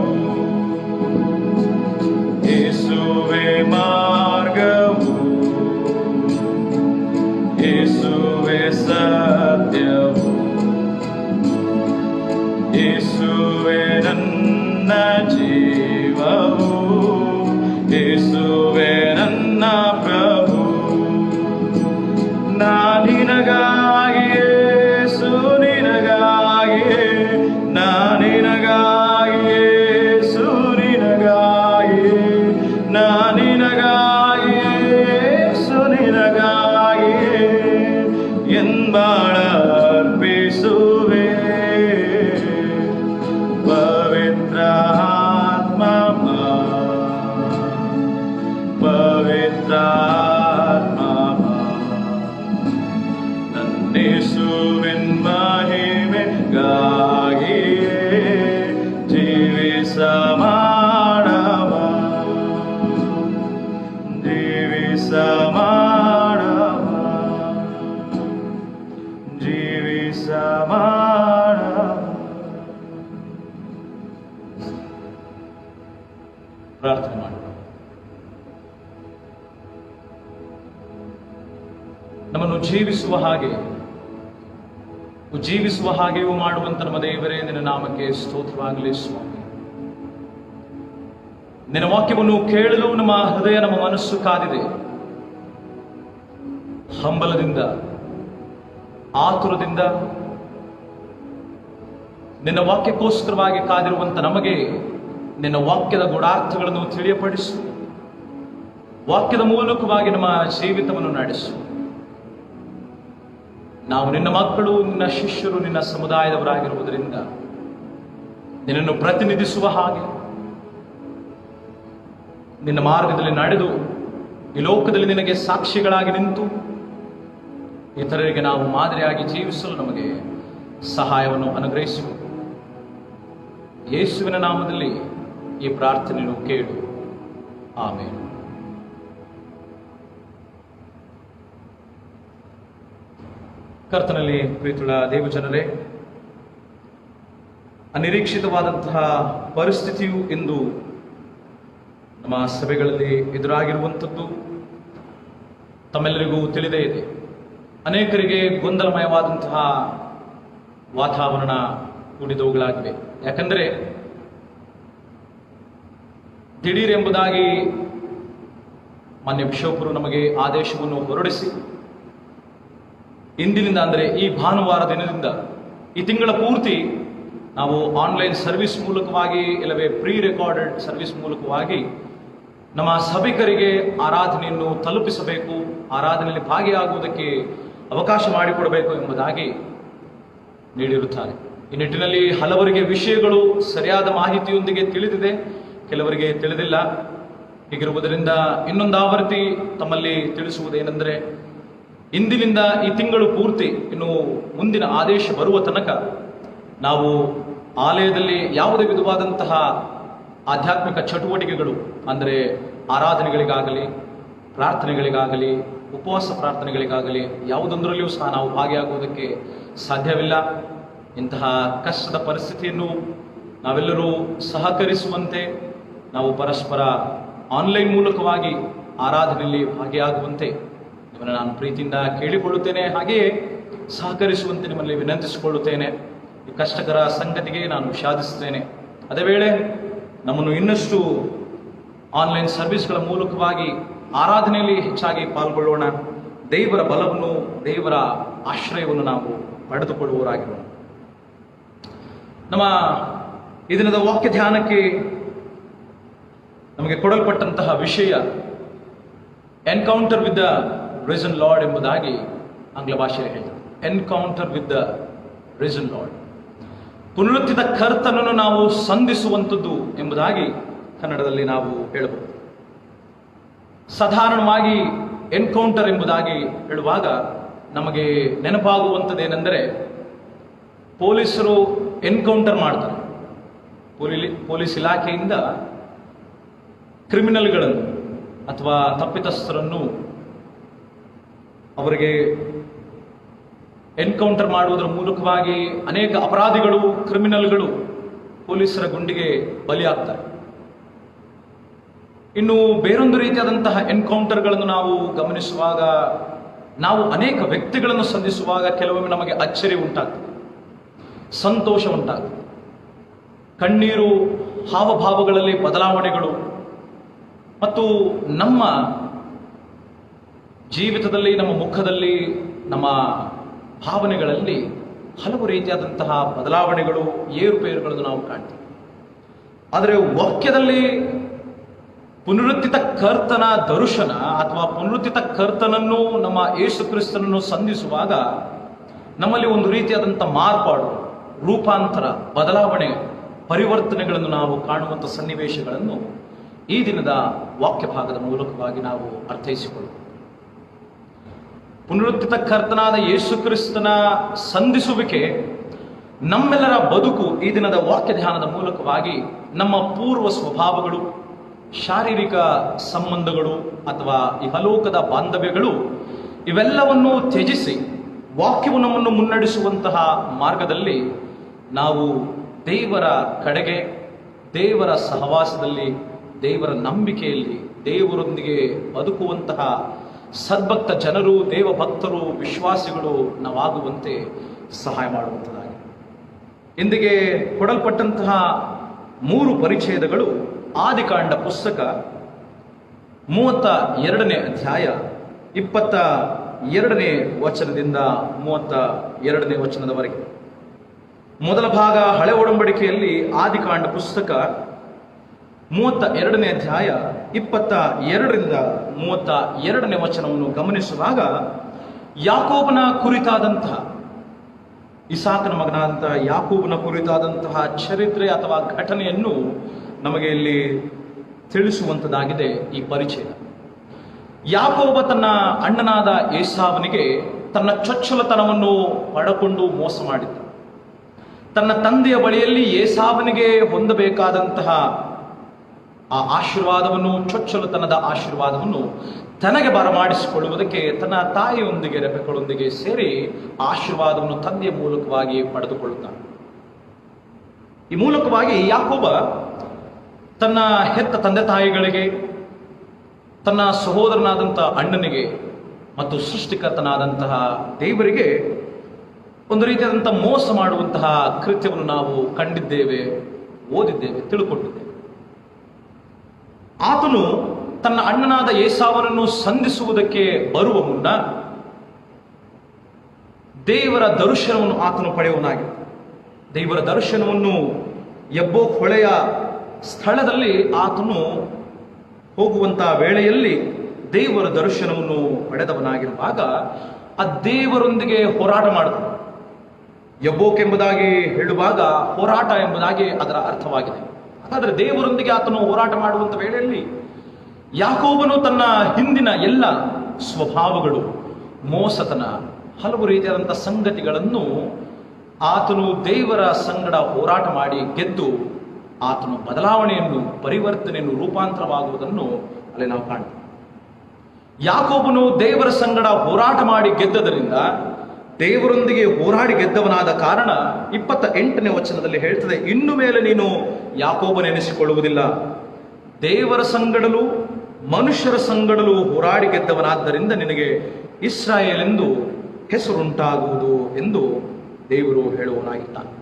ಯೇಸುವೆ ಮಾರ್ಗವು, ಯೇಸುವೆ ಸತ್ಯವು, ಯೇಸುವೆ ನನ್ನ ಜೀವವು, ಯೇಸುವೆ ನನ್ನ ಪ್ರಭು. ನಾನಿನಗಾಗಿಯೇ ಸುನಿನಗಾಗಿಯೇ ನಾನಿನಗಾಗಿಯೇ ಸುನಿನಗಾಗಿಯೇ ನಾನಿನಗಾಗಿಯೇ ಸುನಿನಗಾಗಿಯೇ ಎನ್ಬಾಳ ಅರ್ಪಿಸುವೆ. ಪವಿತ್ರಾತ್ಮ ಪವಿತ್ರಾತ್ಮ ನನ್ನೇಸುವಿನ ಮಹಿಮೆಗಾಗಿಯೇ ಜೀವಿಸ ಮಾಡವ. ಜೀವಿಸ ಮಾಡವ. ಜೀವಿಸ ಮಾಡವ. ಪ್ರಾರ್ಥನೆ ಮಾಡಿ. ನಮ್ಮನ್ನು ಜೀವಿಸುವ ಹಾಗೆಯೂ ಮಾಡುವಂತ ನಮ್ಮ ದೇವರೇ, ನಿನ್ನ ನಾಮಕ್ಕೆ ಸ್ತೋತ್ರವಾಗಲಿ ಸ್ವಾಮಿ. ನಿನ್ನ ವಾಕ್ಯವನ್ನು ಕೇಳಲು ನಮ್ಮ ಹೃದಯ ನಮ್ಮ ಮನಸ್ಸು ಕಾದಿದೆ. ಹಂಬಲದಿಂದ ಆತುರದಿಂದ ನಿನ್ನ ವಾಕ್ಯಕ್ಕೋಸ್ಕರವಾಗಿ ಕಾದಿರುವಂತ ನಮಗೆ ನಿನ್ನ ವಾಕ್ಯದ ಗೂಢಾರ್ಥಗಳನ್ನು ತಿಳಿಯಪಡಿಸು. ವಾಕ್ಯದ ಮೂಲಕವಾಗಿ ನಮ್ಮ ಜೀವಿತವನ್ನು ನಡೆಸು. ನಾವು ನಿನ್ನ ಮಕ್ಕಳು, ನಿನ್ನ ಶಿಷ್ಯರು, ನಿನ್ನ ಸಮುದಾಯದವರಾಗಿರುವುದರಿಂದ ನಿನ್ನನ್ನು ಪ್ರತಿನಿಧಿಸುವ ಹಾಗೆ ನಿನ್ನ ಮಾರ್ಗದಲ್ಲಿ ನಡೆದು ಈ ಲೋಕದಲ್ಲಿ ನಿನಗೆ ಸಾಕ್ಷಿಗಳಾಗಿ ನಿಂತು ಇತರರಿಗೆ ನಾವು ಮಾದರಿಯಾಗಿ ಜೀವಿಸಲು ನಮಗೆ ಸಹಾಯವನ್ನು ಅನುಗ್ರಹಿಸು. ಯೇಸುವಿನ ನಾಮದಲ್ಲಿ ಈ ಪ್ರಾರ್ಥನೆಯನ್ನು ಕೇಳು. ಆಮೇಲೆ ಕರ್ತನಲ್ಲಿ ಪ್ರೀತಿಯುಳ್ಳ ದೇವಜನರೇ, ಅನಿರೀಕ್ಷಿತವಾದಂತಹ ಪರಿಸ್ಥಿತಿಯು ಇಂದು ನಮ್ಮ ಸಭೆಗಳಲ್ಲಿ ಎದುರಾಗಿರುವಂಥದ್ದು ತಮ್ಮೆಲ್ಲರಿಗೂ ತಿಳಿದೇ ಇದೆ. ಅನೇಕರಿಗೆ ಗೊಂದಲಮಯವಾದಂತಹ ವಾತಾವರಣ ಕೂಡಿದವುಗಳಾಗಿವೆ. ಯಾಕಂದರೆ ದಿಢೀರ್ ಎಂಬುದಾಗಿ ಮಾನ್ಯ ಬಿಷಪರು ನಮಗೆ ಆದೇಶವನ್ನು ಹೊರಡಿಸಿ ಇಂದಿನಿಂದ, ಅಂದರೆ ಈ ಭಾನುವಾರ ದಿನದಿಂದ ಈ ತಿಂಗಳ ಪೂರ್ತಿ ನಾವು ಆನ್ಲೈನ್ ಸರ್ವಿಸ್ ಮೂಲಕವಾಗಿ ಇಲ್ಲವೇ ಪ್ರೀ ರೆಕಾರ್ಡೆಡ್ ಸರ್ವಿಸ್ ಮೂಲಕವಾಗಿ ನಮ್ಮ ಸಭಿಕರಿಗೆ ಆರಾಧನೆಯನ್ನು ತಲುಪಿಸಬೇಕು, ಆರಾಧನೆಯಲ್ಲಿ ಭಾಗಿಯಾಗುವುದಕ್ಕೆ ಅವಕಾಶ ಮಾಡಿಕೊಡಬೇಕು ಎಂಬುದಾಗಿ ನೀಡಿರುತ್ತಾರೆ. ಈ ನಿಟ್ಟಿನಲ್ಲಿ ಹಲವರಿಗೆ ವಿಷಯಗಳು ಸರಿಯಾದ ಮಾಹಿತಿಯೊಂದಿಗೆ ತಿಳಿದಿದೆ, ಕೆಲವರಿಗೆ ತಿಳಿದಿಲ್ಲ. ಹೀಗಿರುವುದರಿಂದ ಇನ್ನೊಂದು ಆವೃತ್ತಿ ತಮ್ಮಲ್ಲಿ ತಿಳಿಸುವುದೇನೆಂದರೆ, ಇಂದಿನಿಂದ ಈ ತಿಂಗಳು ಪೂರ್ತಿ ಇನ್ನು ಮುಂದಿನ ಆದೇಶ ಬರುವ ತನಕ ನಾವು ಆಲಯದಲ್ಲಿ ಯಾವುದೇ ವಿಧವಾದಂತಹ ಆಧ್ಯಾತ್ಮಿಕ ಚಟುವಟಿಕೆಗಳು, ಅಂದರೆ ಆರಾಧನೆಗಳಿಗಾಗಲಿ, ಪ್ರಾರ್ಥನೆಗಳಿಗಾಗಲಿ, ಉಪವಾಸ ಪ್ರಾರ್ಥನೆಗಳಿಗಾಗಲಿ ಯಾವುದೊಂದರಲ್ಲಿಯೂ ಸಹ ನಾವು ಭಾಗಿಯಾಗುವುದಕ್ಕೆ ಸಾಧ್ಯವಿಲ್ಲ. ಇಂತಹ ಕಷ್ಟದ ಪರಿಸ್ಥಿತಿಯನ್ನು ನಾವೆಲ್ಲರೂ ಸಹಕರಿಸುವಂತೆ, ನಾವು ಪರಸ್ಪರ ಆನ್ಲೈನ್ ಮೂಲಕವಾಗಿ ಆರಾಧನೆಯಲ್ಲಿ ಭಾಗಿಯಾಗುವಂತೆ ನಿಮ್ಮನ್ನು ನಾನು ಪ್ರೀತಿಯಿಂದ ಕೇಳಿಕೊಳ್ಳುತ್ತೇನೆ. ಹಾಗೆಯೇ ಸಹಕರಿಸುವಂತೆ ನಿಮ್ಮಲ್ಲಿ ವಿನಂತಿಸಿಕೊಳ್ಳುತ್ತೇನೆ. ಈ ಕಷ್ಟಕರ ಸಂಗತಿಗೆ ನಾನು ವಿಷಾದಿಸುತ್ತೇನೆ. ಅದೇ ವೇಳೆ ನಮ್ಮನ್ನು ಇನ್ನಷ್ಟು ಆನ್ಲೈನ್ ಸರ್ವಿಸ್ಗಳ ಮೂಲಕವಾಗಿ ಆರಾಧನೆಯಲ್ಲಿ ಹೆಚ್ಚಾಗಿ ಪಾಲ್ಗೊಳ್ಳೋಣ. ದೇವರ ಬಲವನ್ನು, ದೇವರ ಆಶ್ರಯವನ್ನು ನಾವು ಪಡೆದುಕೊಳ್ಳುವವರಾಗಿರೋಣ. ನಮ್ಮ ಈ ದಿನದ ವಾಕ್ಯ ಧ್ಯಾನಕ್ಕೆ ನಮಗೆ ಕೊಡಲ್ಪಟ್ಟಂತಹ ವಿಷಯ encounter with the risen lord ಎಂಬುದಾಗಿ ಆಂಗ್ಲ ಭಾಷೆಯಲ್ಲಿ ಹೇಳ್ತಾರೆ. Encounter with the risen lord, ಪುನರುತ್ಥಿತ ಕರ್ತನನ್ನು ನಾವು ಸಂಧಿಸುವಂಥದ್ದು ಎಂಬುದಾಗಿ ಕನ್ನಡದಲ್ಲಿ ನಾವು ಹೇಳಬಹುದು. ಸಾಧಾರಣವಾಗಿ ಎನ್ಕೌಂಟರ್ ಎಂಬುದಾಗಿ ಹೇಳುವಾಗ ನಮಗೆ ನೆನಪಾಗುವಂಥದ್ದೇನೆಂದರೆ, ಪೊಲೀಸರು ಎನ್ಕೌಂಟರ್ ಮಾಡ್ತಾರೆ. ಪೊಲೀಸ್ ಇಲಾಖೆಯಿಂದ ಕ್ರಿಮಿನಲ್ಗಳನ್ನು ಅಥವಾ ತಪ್ಪಿತಸ್ಥರನ್ನು ಅವರಿಗೆ ಎನ್ಕೌಂಟರ್ ಮಾಡುವುದರ ಮೂಲಕವಾಗಿ ಅನೇಕ ಅಪರಾಧಿಗಳು, ಕ್ರಿಮಿನಲ್ಗಳು ಪೊಲೀಸರ ಗುಂಡಿಗೆ ಬಲಿಯಾಗ್ತಾರೆ. ಇನ್ನು ಬೇರೊಂದು ರೀತಿಯಾದಂತಹ ಎನ್ಕೌಂಟರ್ಗಳನ್ನು ನಾವು ಗಮನಿಸುವಾಗ, ನಾವು ಅನೇಕ ವ್ಯಕ್ತಿಗಳನ್ನು ಸಂಧಿಸುವಾಗ ಕೆಲವೊಮ್ಮೆ ನಮಗೆ ಅಚ್ಚರಿ ಉಂಟಾಗ್ತದೆ, ಸಂತೋಷ ಉಂಟಾಗ್ತದೆ. ಕಣ್ಣೀರು, ಹಾವಭಾವಗಳಲ್ಲಿ ಬದಲಾವಣೆಗಳು ಮತ್ತು ನಮ್ಮ ಜೀವಿತದಲ್ಲಿ, ನಮ್ಮ ಮುಖದಲ್ಲಿ, ನಮ್ಮ ಭಾವನೆಗಳಲ್ಲಿ ಹಲವು ರೀತಿಯಾದಂತಹ ಬದಲಾವಣೆಗಳು, ಏರುಪೇರುಗಳನ್ನು ನಾವು ಕಾಣ್ತೀವಿ. ಆದರೆ ವಾಕ್ಯದಲ್ಲಿ ಪುನರುತ್ಥಿತ ಕರ್ತನ ದರ್ಶನ ಅಥವಾ ಪುನರುತ್ಥಿತ ಕರ್ತನನ್ನು, ನಮ್ಮ ಯೇಸು ಕ್ರಿಸ್ತನನ್ನು ಸಂಧಿಸುವಾಗ ನಮ್ಮಲ್ಲಿ ಒಂದು ರೀತಿಯಾದಂಥ ಮಾರ್ಪಾಡು, ರೂಪಾಂತರ, ಬದಲಾವಣೆ, ಪರಿವರ್ತನೆಗಳನ್ನು ನಾವು ಕಾಣುವಂಥ ಸನ್ನಿವೇಶಗಳನ್ನು ಈ ದಿನದ ವಾಕ್ಯ ಭಾಗದ ಮೂಲಕವಾಗಿ ನಾವು ಅರ್ಥೈಸಿಕೊಳ್ಳುತ್ತೇವೆ. ಪುನರುತ್ಥಿತ ಕರ್ತನಾದ ಯೇಸು ಕ್ರಿಸ್ತನ ಸಂಧಿಸುವಿಕೆ ನಮ್ಮೆಲ್ಲರ ಬದುಕು ಈ ದಿನದ ವಾಕ್ಯ ಧ್ಯಾನದ ಮೂಲಕವಾಗಿ ನಮ್ಮ ಪೂರ್ವ ಸ್ವಭಾವಗಳು, ಶಾರೀರಿಕ ಸಂಬಂಧಗಳು ಅಥವಾ ಇಹಲೋಕದ ಬಾಂಧವ್ಯಗಳು ಇವೆಲ್ಲವನ್ನು ತ್ಯಜಿಸಿ ವಾಕ್ಯವು ನಮ್ಮನ್ನು ಮುನ್ನಡೆಸುವಂತಹ ಮಾರ್ಗದಲ್ಲಿ ನಾವು ದೇವರ ಕಡೆಗೆ, ದೇವರ ಸಹವಾಸದಲ್ಲಿ, ದೇವರ ನಂಬಿಕೆಯಲ್ಲಿ, ದೇವರೊಂದಿಗೆ ಬದುಕುವಂತಹ ಸದ್ಭಕ್ತ ಜನರು, ದೇವಭಕ್ತರು, ವಿಶ್ವಾಸಿಗಳು ನಾವಾಗುವಂತೆ ಸಹಾಯ ಮಾಡುವಂಥದ್ದಾಗಿದೆ. ಇಂದಿಗೆ ಕೊಡಲ್ಪಟ್ಟಂತಹ 3 ಪರಿಚ್ಛೇದಗಳು ಆದಿಕಾಂಡ ಪುಸ್ತಕ 32ನೇ ಅಧ್ಯಾಯ 22ನೇ ವಚನದಿಂದ 32ನೇ ವಚನದವರೆಗೆ. ಮೊದಲ ಭಾಗ ಹಳೆ ಒಡಂಬಡಿಕೆಯಲ್ಲಿ ಆದಿಕಾಂಡ ಪುಸ್ತಕ 32ನೇ ಅಧ್ಯಾಯ 22ರಿಂದ 32ನೇ ವಚನವನ್ನು ಗಮನಿಸುವಾಗ, ಯಾಕೋಬನ ಕುರಿತಾದಂತಹ, ಇಸಾಕನ ಮಗನಾದಂತಹ ಯಾಕೋಬನ ಕುರಿತಾದಂತಹ ಚರಿತ್ರೆ ಅಥವಾ ಘಟನೆಯನ್ನು ನಮಗೆ ಇಲ್ಲಿ ತಿಳಿಸುವಂಥದ್ದಾಗಿದೆ ಈ ಪರಿಚಯ. ಯಾಕೋಬ ತನ್ನ ಅಣ್ಣನಾದ ಏಸಾವನಿಗೆ ತನ್ನ ಚೊಚ್ಚಲತನವನ್ನು ಪಡಕೊಂಡು ಮೋಸ ಮಾಡಿದ್ದ. ತನ್ನ ತಂದೆಯ ಬಳಿಯಲ್ಲಿ ಏಸಾವನಿಗೆ ಹೊಂದಬೇಕಾದಂತಹ ಆ ಆಶೀರ್ವಾದವನ್ನು, ಚೊಚ್ಚಲತನದ ಆಶೀರ್ವಾದವನ್ನು ತನಗೆ ಬರಮಾಡಿಸಿಕೊಳ್ಳುವುದಕ್ಕೆ ತನ್ನ ತಾಯಿಯೊಂದಿಗೆ, ರೆಬೆಕ್ಕಳೊಂದಿಗೆ ಸೇರಿ ಆಶೀರ್ವಾದವನ್ನು ತಂದೆಯ ಮೂಲಕವಾಗಿ ಪಡೆದುಕೊಳ್ಳುತ್ತಾನೆ. ಈ ಮೂಲಕವಾಗಿ ಯಾಕೋಬ ತನ್ನ ಹೆತ್ತ ತಂದೆ ತಾಯಿಗಳಿಗೆ, ತನ್ನ ಸಹೋದರನಾದಂಥ ಅಣ್ಣನಿಗೆ ಮತ್ತು ಸೃಷ್ಟಿಕರ್ತನಾದಂತಹ ದೇವರಿಗೆ ಒಂದು ರೀತಿಯಾದಂಥ ಮೋಸ ಮಾಡುವಂತಹ ಕೃತ್ಯವನ್ನು ನಾವು ಕಂಡಿದ್ದೇವೆ, ಓದಿದ್ದೇವೆ, ತಿಳ್ಕೊಂಡಿದ್ದೇವೆ. ಆತನು ತನ್ನ ಅಣ್ಣನಾದ ಏಸಾವನನ್ನು ಸಂಧಿಸುವುದಕ್ಕೆ ಬರುವ ಮುನ್ನ ದೇವರ ದರ್ಶನವನ್ನು ಆತನು ಪಡೆಯುವನಾಗಿದ್ದ. ದೇವರ ದರ್ಶನವನ್ನು ಎಬ್ಬೋ ಹೊಳೆಯ ಸ್ಥಳದಲ್ಲಿ ಆತನು ಹೋಗುವಂತಹ ವೇಳೆಯಲ್ಲಿ ದೇವರ ದರ್ಶನವನ್ನು ಪಡೆದವನಾಗಿರುವಾಗ ಆ ದೇವರೊಂದಿಗೆ ಹೋರಾಟ ಮಾಡ್ತಾನೆ. ಯಬ್ಬೋಕ್ ಎಂಬುದಾಗಿ ಹೇಳುವಾಗ ಹೋರಾಟ ಎಂಬುದಾಗಿ ಅದರ ಅರ್ಥವಾಗಿದೆ. ಹಾಗಾದರೆ ದೇವರೊಂದಿಗೆ ಆತನು ಹೋರಾಟ ಮಾಡುವಂಥ ವೇಳೆಯಲ್ಲಿ ಯಾಕೋಬನು ತನ್ನ ಹಿಂದಿನ ಎಲ್ಲ ಸ್ವಭಾವಗಳು, ಮೋಸತನ, ಹಲವು ರೀತಿಯಾದಂಥ ಸಂಗತಿಗಳನ್ನು ಆತನು ದೇವರ ಸಂಗಡ ಹೋರಾಟ ಮಾಡಿ ಗೆದ್ದು ಆತನು ಬದಲಾವಣೆಯನ್ನು, ಪರಿವರ್ತನೆಯನ್ನು, ರೂಪಾಂತರವಾಗುವುದನ್ನು ಅಲ್ಲಿ ನಾವು ಕಾಣ್ತೀವಿ. ಯಾಕೋಬನು ದೇವರ ಸಂಗಡ ಹೋರಾಟ ಮಾಡಿ ಗೆದ್ದದರಿಂದ, ದೇವರೊಂದಿಗೆ ಹೋರಾಡಿ ಗೆದ್ದವನಾದ ಕಾರಣ 28ನೇ ವಚನದಲ್ಲಿ ಹೇಳ್ತದೆ, ಇನ್ನು ಮೇಲೆ ನೀನು ಯಾಕೋಬನೆನಿಸಿಕೊಳ್ಳುವುದಿಲ್ಲ, ದೇವರ ಸಂಗಡಲು ಮನುಷ್ಯರ ಸಂಗಡಲು ಹೋರಾಡಿ ಗೆದ್ದವನಾದ್ದರಿಂದ ನಿನಗೆ ಇಸ್ರಾಯೇಲ್ ಎಂದು ಹೆಸರುಂಟಾಗುವುದು ಎಂದು ದೇವರು ಹೇಳುವನಾಗಿದ್ದಾನೆ.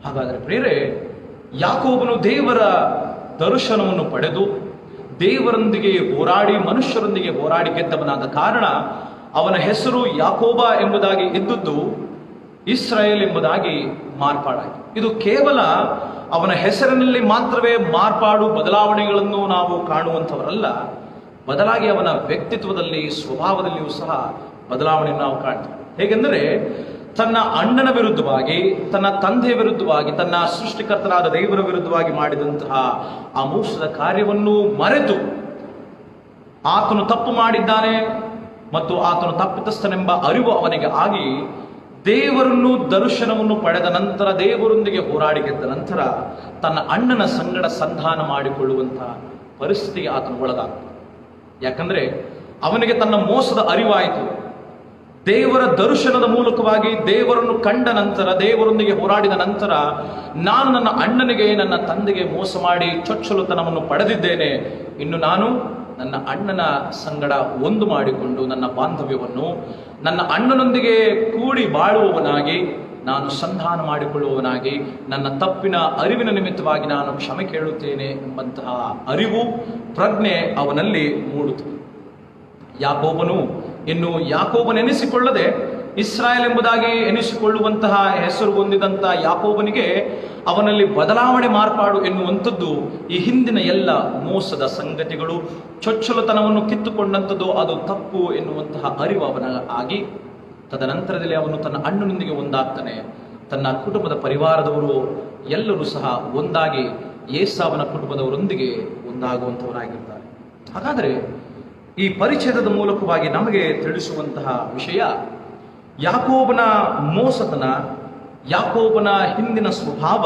ಹಾಗಾದರೆ ಪ್ರಿಯರೇ, ಯಾಕೋಬನು ದೇವರ ದರ್ಶನವನ್ನು ಪಡೆದು ದೇವರೊಂದಿಗೆ ಹೋರಾಡಿ ಮನುಷ್ಯರೊಂದಿಗೆ ಹೋರಾಡಿ ಗೆದ್ದವನಾದ ಕಾರಣ ಅವನ ಹೆಸರು ಯಾಕೋಬ ಎಂಬುದಾಗಿ ಇದ್ದದ್ದು ಇಸ್ರಾಯೇಲ್ ಎಂಬುದಾಗಿ ಮಾರ್ಪಾಡಾಯಿತು. ಇದು ಕೇವಲ ಅವನ ಹೆಸರಿನಲ್ಲಿ ಮಾತ್ರವೇ ಮಾರ್ಪಾಡು, ಬದಲಾವಣೆಗಳನ್ನು ನಾವು ಕಾಣುವಂಥವರಲ್ಲ, ಬದಲಾಗಿ ಅವನ ವ್ಯಕ್ತಿತ್ವದಲ್ಲಿ, ಸ್ವಭಾವದಲ್ಲಿಯೂ ಸಹ ಬದಲಾವಣೆಯನ್ನು ನಾವು ಕಾಣ್ತೀವಿ. ಹೇಗೆಂದರೆ, ತನ್ನ ಅಣ್ಣನ ವಿರುದ್ಧವಾಗಿ, ತನ್ನ ತಂದೆಯ ವಿರುದ್ಧವಾಗಿ, ತನ್ನ ಸೃಷ್ಟಿಕರ್ತನಾದ ದೇವರ ವಿರುದ್ಧವಾಗಿ ಮಾಡಿದಂತಹ ಆ ಮೋಸದ ಕಾರ್ಯವನ್ನು ಮರೆತು ಆತನು ತಪ್ಪು ಮಾಡಿದ್ದಾನೆ ಮತ್ತು ಆತನು ತಪ್ಪಿತಸ್ಥನೆಂಬ ಅರಿವು ಅವನಿಗೆ ಆಗಿ ದೇವರನ್ನು ದರ್ಶನವನ್ನು ಪಡೆದ ನಂತರ, ದೇವರೊಂದಿಗೆ ಹೋರಾಡಿ ಗೆದ್ದ ನಂತರ ತನ್ನ ಅಣ್ಣನ ಸಂಗಡ ಸಂಧಾನ ಮಾಡಿಕೊಳ್ಳುವಂತಹ ಪರಿಸ್ಥಿತಿಗೆ ಆತನು ಒಳಗಾಗ್ತಾನೆ. ಯಾಕಂದ್ರೆ ಅವನಿಗೆ ತನ್ನ ಮೋಸದ ಅರಿವಾಯಿತು. ದೇವರ ದರ್ಶನದ ಮೂಲಕವಾಗಿ ದೇವರನ್ನು ಕಂಡ ನಂತರ, ದೇವರೊಂದಿಗೆ ಹೋರಾಡಿದ ನಂತರ, ನಾನು ನನ್ನ ಅಣ್ಣನಿಗೆ, ನನ್ನ ತಂದೆಗೆ ಮೋಸ ಮಾಡಿ ಚೊಚ್ಚಲುತನವನ್ನು ಪಡೆದಿದ್ದೇನೆ. ಇನ್ನು ನಾನು ನನ್ನ ಅಣ್ಣನ ಸಂಗಡ ಒಂದು ಮಾಡಿಕೊಂಡು ನನ್ನ ಬಾಂಧವ್ಯವನ್ನು ನನ್ನ ಅಣ್ಣನೊಂದಿಗೆ ಕೂಡಿ ಬಾಳುವವನಾಗಿ, ನಾನು ಸಂಧಾನ ಮಾಡಿಕೊಳ್ಳುವವನಾಗಿ, ನನ್ನ ತಪ್ಪಿನ ಅರಿವಿನ ನಿಮಿತ್ತವಾಗಿ ನಾನು ಕ್ಷಮೆ ಕೇಳುತ್ತೇನೆ ಎಂಬಂತಹ ಅರಿವು, ಪ್ರಜ್ಞೆ ಅವನಲ್ಲಿ ಮೂಡುತ್ತದೆ. ಯಾಕೋಬನು ಇನ್ನು ಯಾಕೋಬನೆನಿಸಿಕೊಳ್ಳದೆ ಇಸ್ರಾಯೇಲ್ ಎಂಬುದಾಗಿ ಎನಿಸಿಕೊಳ್ಳುವಂತಹ ಹೆಸರು ಹೊಂದಿದಂಥ ಯಾಕೋಬನಿಗೆ ಅವನಲ್ಲಿ ಬದಲಾವಣೆ, ಮಾರ್ಪಾಡು ಎನ್ನುವಂಥದ್ದು ಈ ಹಿಂದಿನ ಎಲ್ಲ ಮೋಸದ ಸಂಗತಿಗಳು, ಚೊಚ್ಚಲತನವನ್ನು ಕಿತ್ತುಕೊಂಡಂಥದ್ದು ಅದು ತಪ್ಪು ಎನ್ನುವಂತಹ ಅರಿವು ಅವನ ಆಗಿ, ತದನಂತರದಲ್ಲಿ ಅವನು ತನ್ನ ಅಣ್ಣನೊಂದಿಗೆ ಒಂದಾಗ್ತಾನೆ. ತನ್ನ ಕುಟುಂಬದ ಪರಿವಾರದವರು ಎಲ್ಲರೂ ಸಹ ಒಂದಾಗಿ ಏಸಾವನ ಕುಟುಂಬದವರೊಂದಿಗೆ ಒಂದಾಗುವಂಥವರಾಗಿರ್ತಾರೆ. ಹಾಗಾದರೆ ಈ ಪರಿಚ್ಛೇದದ ಮೂಲಕವಾಗಿ ನಮಗೆ ತಿಳಿಸುವಂತಹ ವಿಷಯ, ಯಾಕೋಬನ ಮೋಸತನ, ಯಾಕೋಬನ ಹಿಂದಿನ ಸ್ವಭಾವ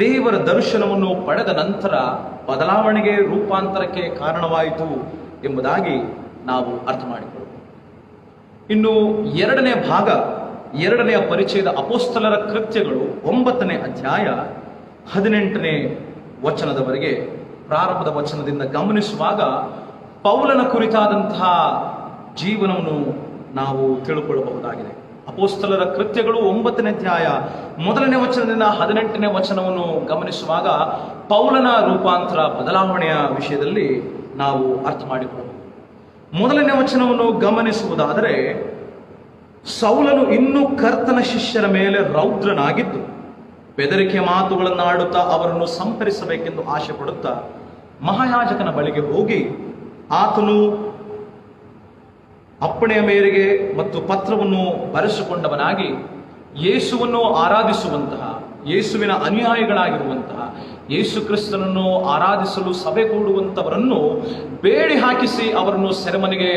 ದೇವರ ದರ್ಶನವನ್ನು ಪಡೆದ ನಂತರ ಬದಲಾವಣೆಗೆ, ರೂಪಾಂತರಕ್ಕೆ ಕಾರಣವಾಯಿತು ಎಂಬುದಾಗಿ ನಾವು ಅರ್ಥ ಮಾಡಿಕೊಳ್ಳಬಹುದು. ಇನ್ನು ಎರಡನೇ ಭಾಗ, ಎರಡನೆಯ ಪರಿಚ್ಛೇದ, ಅಪೊಸ್ತಲರ ಕೃತ್ಯಗಳು 9ನೇ ಅಧ್ಯಾಯ 18ನೇ ವಚನದವರೆಗೆ, ಪ್ರಾರಂಭದ ವಚನದಿಂದ ಗಮನಿಸುವಾಗ ಪೌಲನ ಕುರಿತಾದಂತಹ ಜೀವನವನ್ನು ನಾವು ತಿಳ್ಕೊಳ್ಳಬಹುದಾಗಿದೆ. ಅಪೊಸ್ತಲರ ಕೃತ್ಯಗಳು 9ನೇ ಅಧ್ಯಾಯ 1ನೇ ವಚನದಿಂದ 18ನೇ ವಚನವನ್ನು ಗಮನಿಸುವಾಗ ಪೌಲನ ರೂಪಾಂತರ, ಬದಲಾವಣೆಯ ವಿಷಯದಲ್ಲಿ ನಾವು ಅರ್ಥ ಮಾಡಿಕೊಳ್ಳಬಹುದು. 1ನೇ ವಚನವನ್ನು ಗಮನಿಸುವುದಾದರೆ, ಸೌಲನು ಇನ್ನೂ ಕರ್ತನ ಶಿಷ್ಯರ ಮೇಲೆ ರೌದ್ರನಾಗಿದ್ದು ಬೆದರಿಕೆ ಮಾತುಗಳನ್ನು ಆಡುತ್ತಾ ಅವರನ್ನು ಸಂಹರಿಸಬೇಕೆಂದು ಆಶೆ ಪಡುತ್ತಾ ಮಹಾಯಾಜಕನ ಬಳಿಗೆ ಹೋಗಿ ಆತನು ಅಪ್ಪಣೆಯ ಮೇರೆಗೆ ಮತ್ತು ಪತ್ರವನ್ನು ಬರೆಸಿಕೊಂಡವನಾಗಿ ಯೇಸುವನ್ನು ಆರಾಧಿಸುವಂತಹ, ಯೇಸುವಿನ ಅನುಯಾಯಿಗಳಾಗಿರುವಂತಹ, ಯೇಸು ಕ್ರಿಸ್ತನನ್ನು ಆರಾಧಿಸಲು ಸಭೆ ಕೂಡುವಂಥವರನ್ನು ಬೇಡಿ ಹಾಕಿಸಿ ಅವರನ್ನು ಸೆರೆಮನೆಗೆ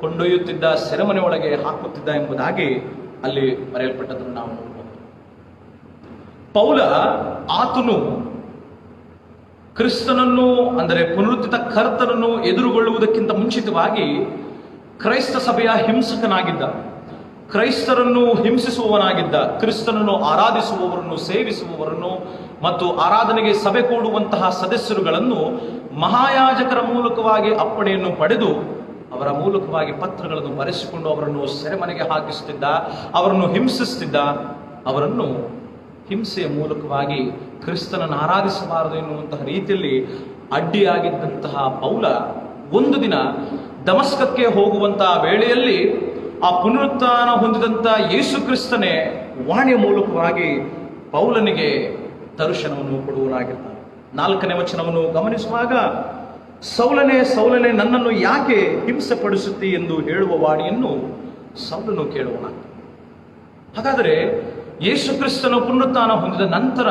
ಕೊಂಡೊಯ್ಯುತ್ತಿದ್ದ, ಸೆರೆಮನೆ ಒಳಗೆ ಹಾಕುತ್ತಿದ್ದ ಎಂಬುದಾಗಿ ಅಲ್ಲಿ ಬರೆಯಲ್ಪಟ್ಟದನ್ನು ನಾವು ನೋಡಬಹುದು. ಪೌಲ ಆತನು ಕ್ರಿಸ್ತನನ್ನು, ಅಂದರೆ ಪುನರುತ್ಥಿತ ಕರ್ತನನ್ನು ಎದುರುಗೊಳ್ಳುವುದಕ್ಕಿಂತ ಮುಂಚಿತವಾಗಿ ಕ್ರೈಸ್ತ ಸಭೆಯ ಹಿಂಸಕನಾಗಿದ್ದ, ಕ್ರೈಸ್ತರನ್ನು ಹಿಂಸಿಸುವವನಾಗಿದ್ದ, ಕ್ರಿಸ್ತನನ್ನು ಆರಾಧಿಸುವವರನ್ನು, ಸೇವಿಸುವವರನ್ನು ಮತ್ತು ಆರಾಧನೆಗೆ ಸಭೆ ಕೂಡುವಂತಹ ಸದಸ್ಯರುಗಳನ್ನು ಮಹಾಯಾಜಕರ ಮೂಲಕವಾಗಿ ಅಪ್ಪಣೆಯನ್ನು ಪಡೆದು ಅವರ ಮೂಲಕವಾಗಿ ಪತ್ರಗಳನ್ನು ಬರೆಸಿಕೊಂಡು ಅವರನ್ನು ಸೆರೆಮನೆಗೆ ಹಾಕಿಸುತ್ತಿದ್ದ, ಅವರನ್ನು ಹಿಂಸಿಸುತ್ತಿದ್ದ. ಅವರನ್ನು ಹಿಂಸೆಯ ಮೂಲಕವಾಗಿ ಕ್ರಿಸ್ತನನ್ನು ಆರಾಧಿಸಬಾರದು ಎನ್ನುವಂತಹ ರೀತಿಯಲ್ಲಿ ಅಡ್ಡಿಯಾಗಿದ್ದಂತಹ ಪೌಲ ಒಂದು ದಿನ ದಮಸ್ಕಕ್ಕೆ ಹೋಗುವಂತಹ ವೇಳೆಯಲ್ಲಿ ಆ ಪುನರುತ್ಥಾನ ಹೊಂದಿದಂಥ ಯೇಸು ಕ್ರಿಸ್ತನೇ ವಾಣಿಯ ಮೂಲಕವಾಗಿ ಪೌಲನಿಗೆ ದರ್ಶನವನ್ನು ಕೊಡುವನಾಗಿರ್ತಾನೆ. 4ನೇ ವಚನವನ್ನು ಗಮನಿಸುವಾಗ, ಸೌಲನೇ ಸೌಲನೇ ನನ್ನನ್ನು ಯಾಕೆ ಹಿಂಸೆ ಪಡಿಸುತ್ತಿ ಎಂದು ಹೇಳುವ ವಾಣಿಯನ್ನು ಸೌಲನು ಕೇಳುವನಾಗ್ತಾನೆ. ಹಾಗಾದರೆ ಯೇಸು ಕ್ರಿಸ್ತನು ಪುನರುತ್ಥಾನ ಹೊಂದಿದ ನಂತರ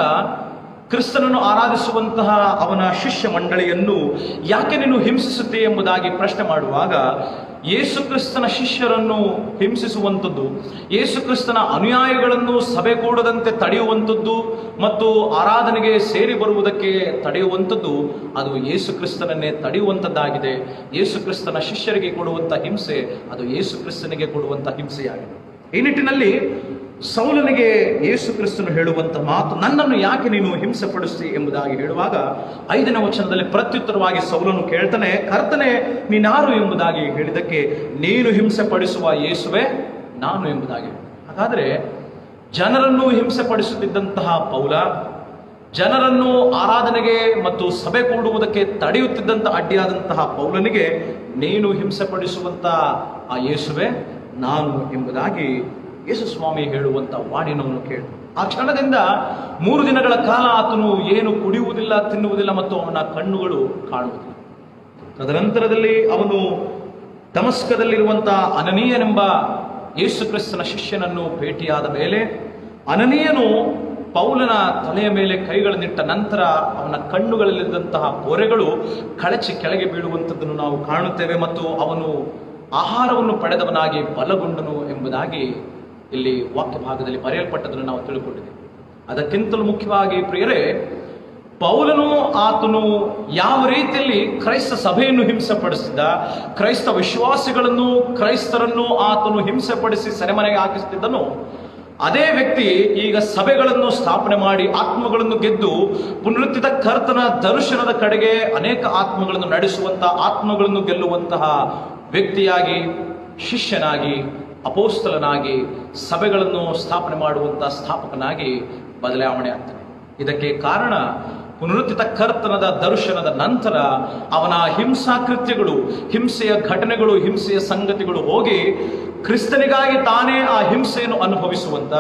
ಕ್ರಿಸ್ತನನ್ನು ಆರಾಧಿಸುವಂತಹ ಅವನ ಶಿಷ್ಯ ಮಂಡಳಿಯನ್ನು ಯಾಕೆ ನೀನು ಹಿಂಸಿಸುತ್ತೆ ಎಂಬುದಾಗಿ ಪ್ರಶ್ನೆ ಮಾಡುವಾಗ, ಯೇಸು ಕ್ರಿಸ್ತನ ಶಿಷ್ಯರನ್ನು ಹಿಂಸಿಸುವಂಥದ್ದು, ಯೇಸು ಕ್ರಿಸ್ತನ ಅನುಯಾಯಿಗಳನ್ನು ಸಭೆ ಕೂಡದಂತೆ ತಡೆಯುವಂಥದ್ದು ಮತ್ತು ಆರಾಧನೆಗೆ ಸೇರಿ ಬರುವುದಕ್ಕೆ ತಡೆಯುವಂಥದ್ದು, ಅದು ಯೇಸು ಕ್ರಿಸ್ತನನ್ನೇ ತಡೆಯುವಂಥದ್ದಾಗಿದೆ. ಯೇಸು ಕ್ರಿಸ್ತನ ಶಿಷ್ಯರಿಗೆ ಕೊಡುವಂಥ ಹಿಂಸೆ ಅದು ಯೇಸು ಕ್ರಿಸ್ತನಿಗೆ ಕೊಡುವಂಥ ಹಿಂಸೆಯಾಗಿದೆ. ಈ ನಿಟ್ಟಿನಲ್ಲಿ ಸೌಲನಿಗೆ ಯೇಸು ಕ್ರಿಸ್ತನು ಹೇಳುವಂಥ ಮಾತು, ನನ್ನನ್ನು ಯಾಕೆ ನೀನು ಹಿಂಸೆ ಪಡಿಸ್ತಿ ಎಂಬುದಾಗಿ ಹೇಳುವಾಗ 5ನೇ ವಚನದಲ್ಲಿ ಪ್ರತ್ಯುತ್ತರವಾಗಿ ಸೌಲನು ಕೇಳ್ತಾನೆ, ಕರ್ತನೆ ನೀನಾರು ಎಂಬುದಾಗಿ ಹೇಳಿದಕ್ಕೆ, ನೀನು ಹಿಂಸೆ ಪಡಿಸುವ ಯೇಸುವೆ ನಾನು ಎಂಬುದಾಗಿ. ಹಾಗಾದರೆ ಜನರನ್ನು ಹಿಂಸೆ ಪಡಿಸುತ್ತಿದ್ದಂತಹ ಪೌಲ, ಜನರನ್ನು ಆರಾಧನೆಗೆ ಮತ್ತು ಸಭೆ ಕೂಡುವುದಕ್ಕೆ ತಡೆಯುತ್ತಿದ್ದಂಥ ಅಡ್ಡಿಯಾದಂತಹ ಪೌಲನಿಗೆ ನೀನು ಹಿಂಸೆ ಪಡಿಸುವಂತ ಆ ಯೇಸುವೆ ನಾನು ಎಂಬುದಾಗಿ ಯೇಸು ಸ್ವಾಮಿ ಹೇಳುವಂತ ವಾಣಿನವನ್ನು ಕೇಳಿ ಆ ಕ್ಷಣದಿಂದ 3 ದಿನಗಳ ಕಾಲ ಆತನು ಏನು ಕುಡಿಯುವುದಿಲ್ಲ, ತಿನ್ನುವುದಿಲ್ಲ ಮತ್ತು ಅವನ ಕಣ್ಣುಗಳು ಕಾಣುವುದಿಲ್ಲ. ತದನಂತರದಲ್ಲಿ ಅವನು ದಮಸ್ಕದಲ್ಲಿರುವಂತಹ ಅನನೀಯನೆಂಬ ಯೇಸು ಕ್ರಿಸ್ತನ ಶಿಷ್ಯನನ್ನು ಭೇಟಿಯಾದ ಮೇಲೆ ಅನನೀಯನು ಪೌಲನ ತಲೆಯ ಮೇಲೆ ಕೈಗಳನ್ನಿಟ್ಟ ನಂತರ ಅವನ ಕಣ್ಣುಗಳಲ್ಲಿದ್ದಂತಹ ಪೊರೆಗಳು ಕಳಚಿ ಕೆಳಗೆ ಬೀಳುವಂಥದ್ದನ್ನು ನಾವು ಕಾಣುತ್ತೇವೆ ಮತ್ತು ಅವನು ಆಹಾರವನ್ನು ಪಡೆದವನಾಗಿ ಬಲಗೊಂಡನು ಎಂಬುದಾಗಿ ಇಲ್ಲಿ ವಾಕ್ಯ ಭಾಗದಲ್ಲಿ ಬರೆಯಲ್ಪಟ್ಟದನ್ನು ನಾವು ತಿಳ್ಕೊಂಡಿದ್ದೇವೆ. ಅದಕ್ಕಿಂತಲೂ ಮುಖ್ಯವಾಗಿ ಪ್ರಿಯರೇ, ಪೌಲನು ಆತನು ಯಾವ ರೀತಿಯಲ್ಲಿ ಕ್ರೈಸ್ತ ಸಭೆಯನ್ನು ಹಿಂಸೆ ಪಡಿಸಿದ್ದ, ಕ್ರೈಸ್ತ ವಿಶ್ವಾಸಿಗಳನ್ನು ಕ್ರೈಸ್ತರನ್ನು ಆತನು ಹಿಂಸೆ ಪಡಿಸಿ ಸೆರೆಮನೆಗೆ ಹಾಕಿಸುತ್ತಿದ್ದನು, ಅದೇ ವ್ಯಕ್ತಿ ಈಗ ಸಭೆಗಳನ್ನು ಸ್ಥಾಪನೆ ಮಾಡಿ ಆತ್ಮಗಳನ್ನು ಗೆದ್ದು ಪುನರುತ್ಥಿತ ಕರ್ತನ ದರ್ಶನದ ಕಡೆಗೆ ಅನೇಕ ಆತ್ಮಗಳನ್ನು ನಡೆಸುವಂತಹ, ಆತ್ಮಗಳನ್ನು ಗೆಲ್ಲುವಂತಹ ವ್ಯಕ್ತಿಯಾಗಿ, ಶಿಷ್ಯನಾಗಿ, ಅಪೋಸ್ತಲನಾಗಿ, ಸಭೆಗಳನ್ನು ಸ್ಥಾಪನೆ ಮಾಡುವಂತಹ ಸ್ಥಾಪಕನಾಗಿ ಬದಲಾವಣೆ ಆಗ್ತಾನೆ. ಇದಕ್ಕೆ ಕಾರಣ ಪುನರುತ್ಥಿತ ಕರ್ತನದ ದರ್ಶನದ ನಂತರ ಅವನ ಹಿಂಸಾಕೃತ್ಯಗಳು, ಹಿಂಸೆಯ ಘಟನೆಗಳು, ಹಿಂಸೆಯ ಸಂಗತಿಗಳು ಹೋಗಿ ಕ್ರಿಸ್ತನಿಗಾಗಿ ತಾನೇ ಆ ಹಿಂಸೆಯನ್ನು ಅನುಭವಿಸುವಂತ,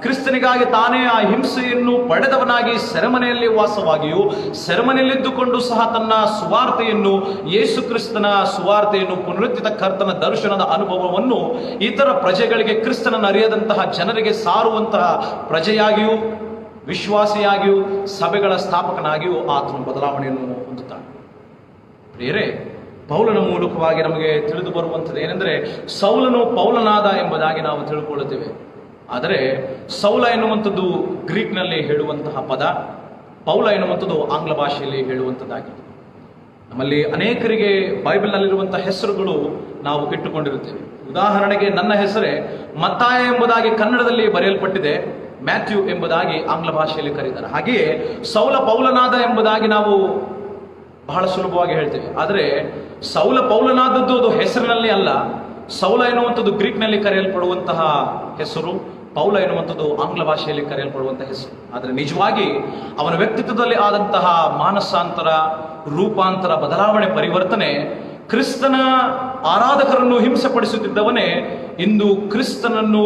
ಕ್ರಿಸ್ತನಿಗಾಗಿ ತಾನೇ ಆ ಹಿಂಸೆಯನ್ನು ಪಡೆದವನಾಗಿ ಸೆರೆಮನೆಯಲ್ಲಿ ವಾಸವಾಗಿಯೂ ಸೆರೆಮನೆಯಲ್ಲಿದ್ದುಕೊಂಡು ಸಹ ತನ್ನ ಸುವಾರ್ತೆಯನ್ನು, ಯೇಸು ಕ್ರಿಸ್ತನ ಸುವಾರ್ತೆಯನ್ನು, ಪುನರುತ್ಥಿತ ಕರ್ತನ ದರ್ಶನದ ಅನುಭವವನ್ನು ಇತರ ಪ್ರಜೆಗಳಿಗೆ, ಕ್ರಿಸ್ತನನ್ನು ಅರಿಯದಂತಹ ಜನರಿಗೆ ಸಾರುವಂತಹ ಪ್ರಜೆಯಾಗಿಯೂ ವಿಶ್ವಾಸಿಯಾಗಿಯೂ ಸಭೆಗಳ ಸ್ಥಾಪಕನಾಗಿಯೂ ಆತನು ಬದಲಾವಣೆಯನ್ನು ಹೊಂದುತ್ತಾನೆ. ಪ್ರಿಯರೇ, ಪೌಲನ ಮೂಲಕವಾಗಿ ನಮಗೆ ತಿಳಿದು ಬರುವಂಥದ್ದು ಏನೆಂದರೆ, ಸೌಲನು ಪೌಲನಾದ ಎಂಬುದಾಗಿ ನಾವು ತಿಳ್ಕೊಳ್ಳುತ್ತೇವೆ. ಆದರೆ ಸೌಲ ಎನ್ನುವಂಥದ್ದು ಗ್ರೀಕ್ನಲ್ಲಿ ಹೇಳುವಂತಹ ಪದ, ಪೌಲ ಎನ್ನುವಂಥದ್ದು ಆಂಗ್ಲ ಭಾಷೆಯಲ್ಲಿ ಹೇಳುವಂಥದ್ದಾಗಿದೆ. ನಮ್ಮಲ್ಲಿ ಅನೇಕರಿಗೆ ಬೈಬಲ್ನಲ್ಲಿರುವಂತಹ ಹೆಸರುಗಳು ನಾವು ಇಟ್ಟುಕೊಂಡಿರುತ್ತೇವೆ. ಉದಾಹರಣೆಗೆ ನನ್ನ ಹೆಸರೇ ಮತ್ತಾಯ ಎಂಬುದಾಗಿ ಕನ್ನಡದಲ್ಲಿ ಬರೆಯಲ್ಪಟ್ಟಿದೆ, ಮ್ಯಾಥ್ಯೂ ಎಂಬುದಾಗಿ ಆಂಗ್ಲ ಭಾಷೆಯಲ್ಲಿ ಕರೀತಾರೆ. ಹಾಗೆಯೇ ಸೌಲ ಪೌಲನಾದ ಎಂಬುದಾಗಿ ನಾವು ಬಹಳ ಸುಲಭವಾಗಿ ಹೇಳ್ತೇವೆ. ಆದರೆ ಸೌಲ ಪೌಲನಾದದ್ದು ಅದು ಹೆಸರಿನಲ್ಲಿ ಅಲ್ಲ. ಸೌಲ ಎನ್ನುವಂಥದ್ದು ಗ್ರೀಕ್ನಲ್ಲಿ ಕರೆಯಲ್ಪಡುವಂತಹ ಹೆಸರು, ಪೌಲ ಎನ್ನುವಂಥದ್ದು ಆಂಗ್ಲ ಭಾಷೆಯಲ್ಲಿ ಕರೆಯಲ್ಪಡುವಂತಹ ಹೆಸರು. ಆದರೆ ನಿಜವಾಗಿ ಅವನ ವ್ಯಕ್ತಿತ್ವದಲ್ಲಿ ಆದಂತಹ ಮಾನಸಾಂತರ, ರೂಪಾಂತರ, ಬದಲಾವಣೆ, ಪರಿವರ್ತನೆ, ಕ್ರಿಸ್ತನ ಆರಾಧಕರನ್ನು ಹಿಂಸೆಪಡಿಸುತ್ತಿದ್ದವನೇ ಇಂದು ಕ್ರಿಸ್ತನನ್ನು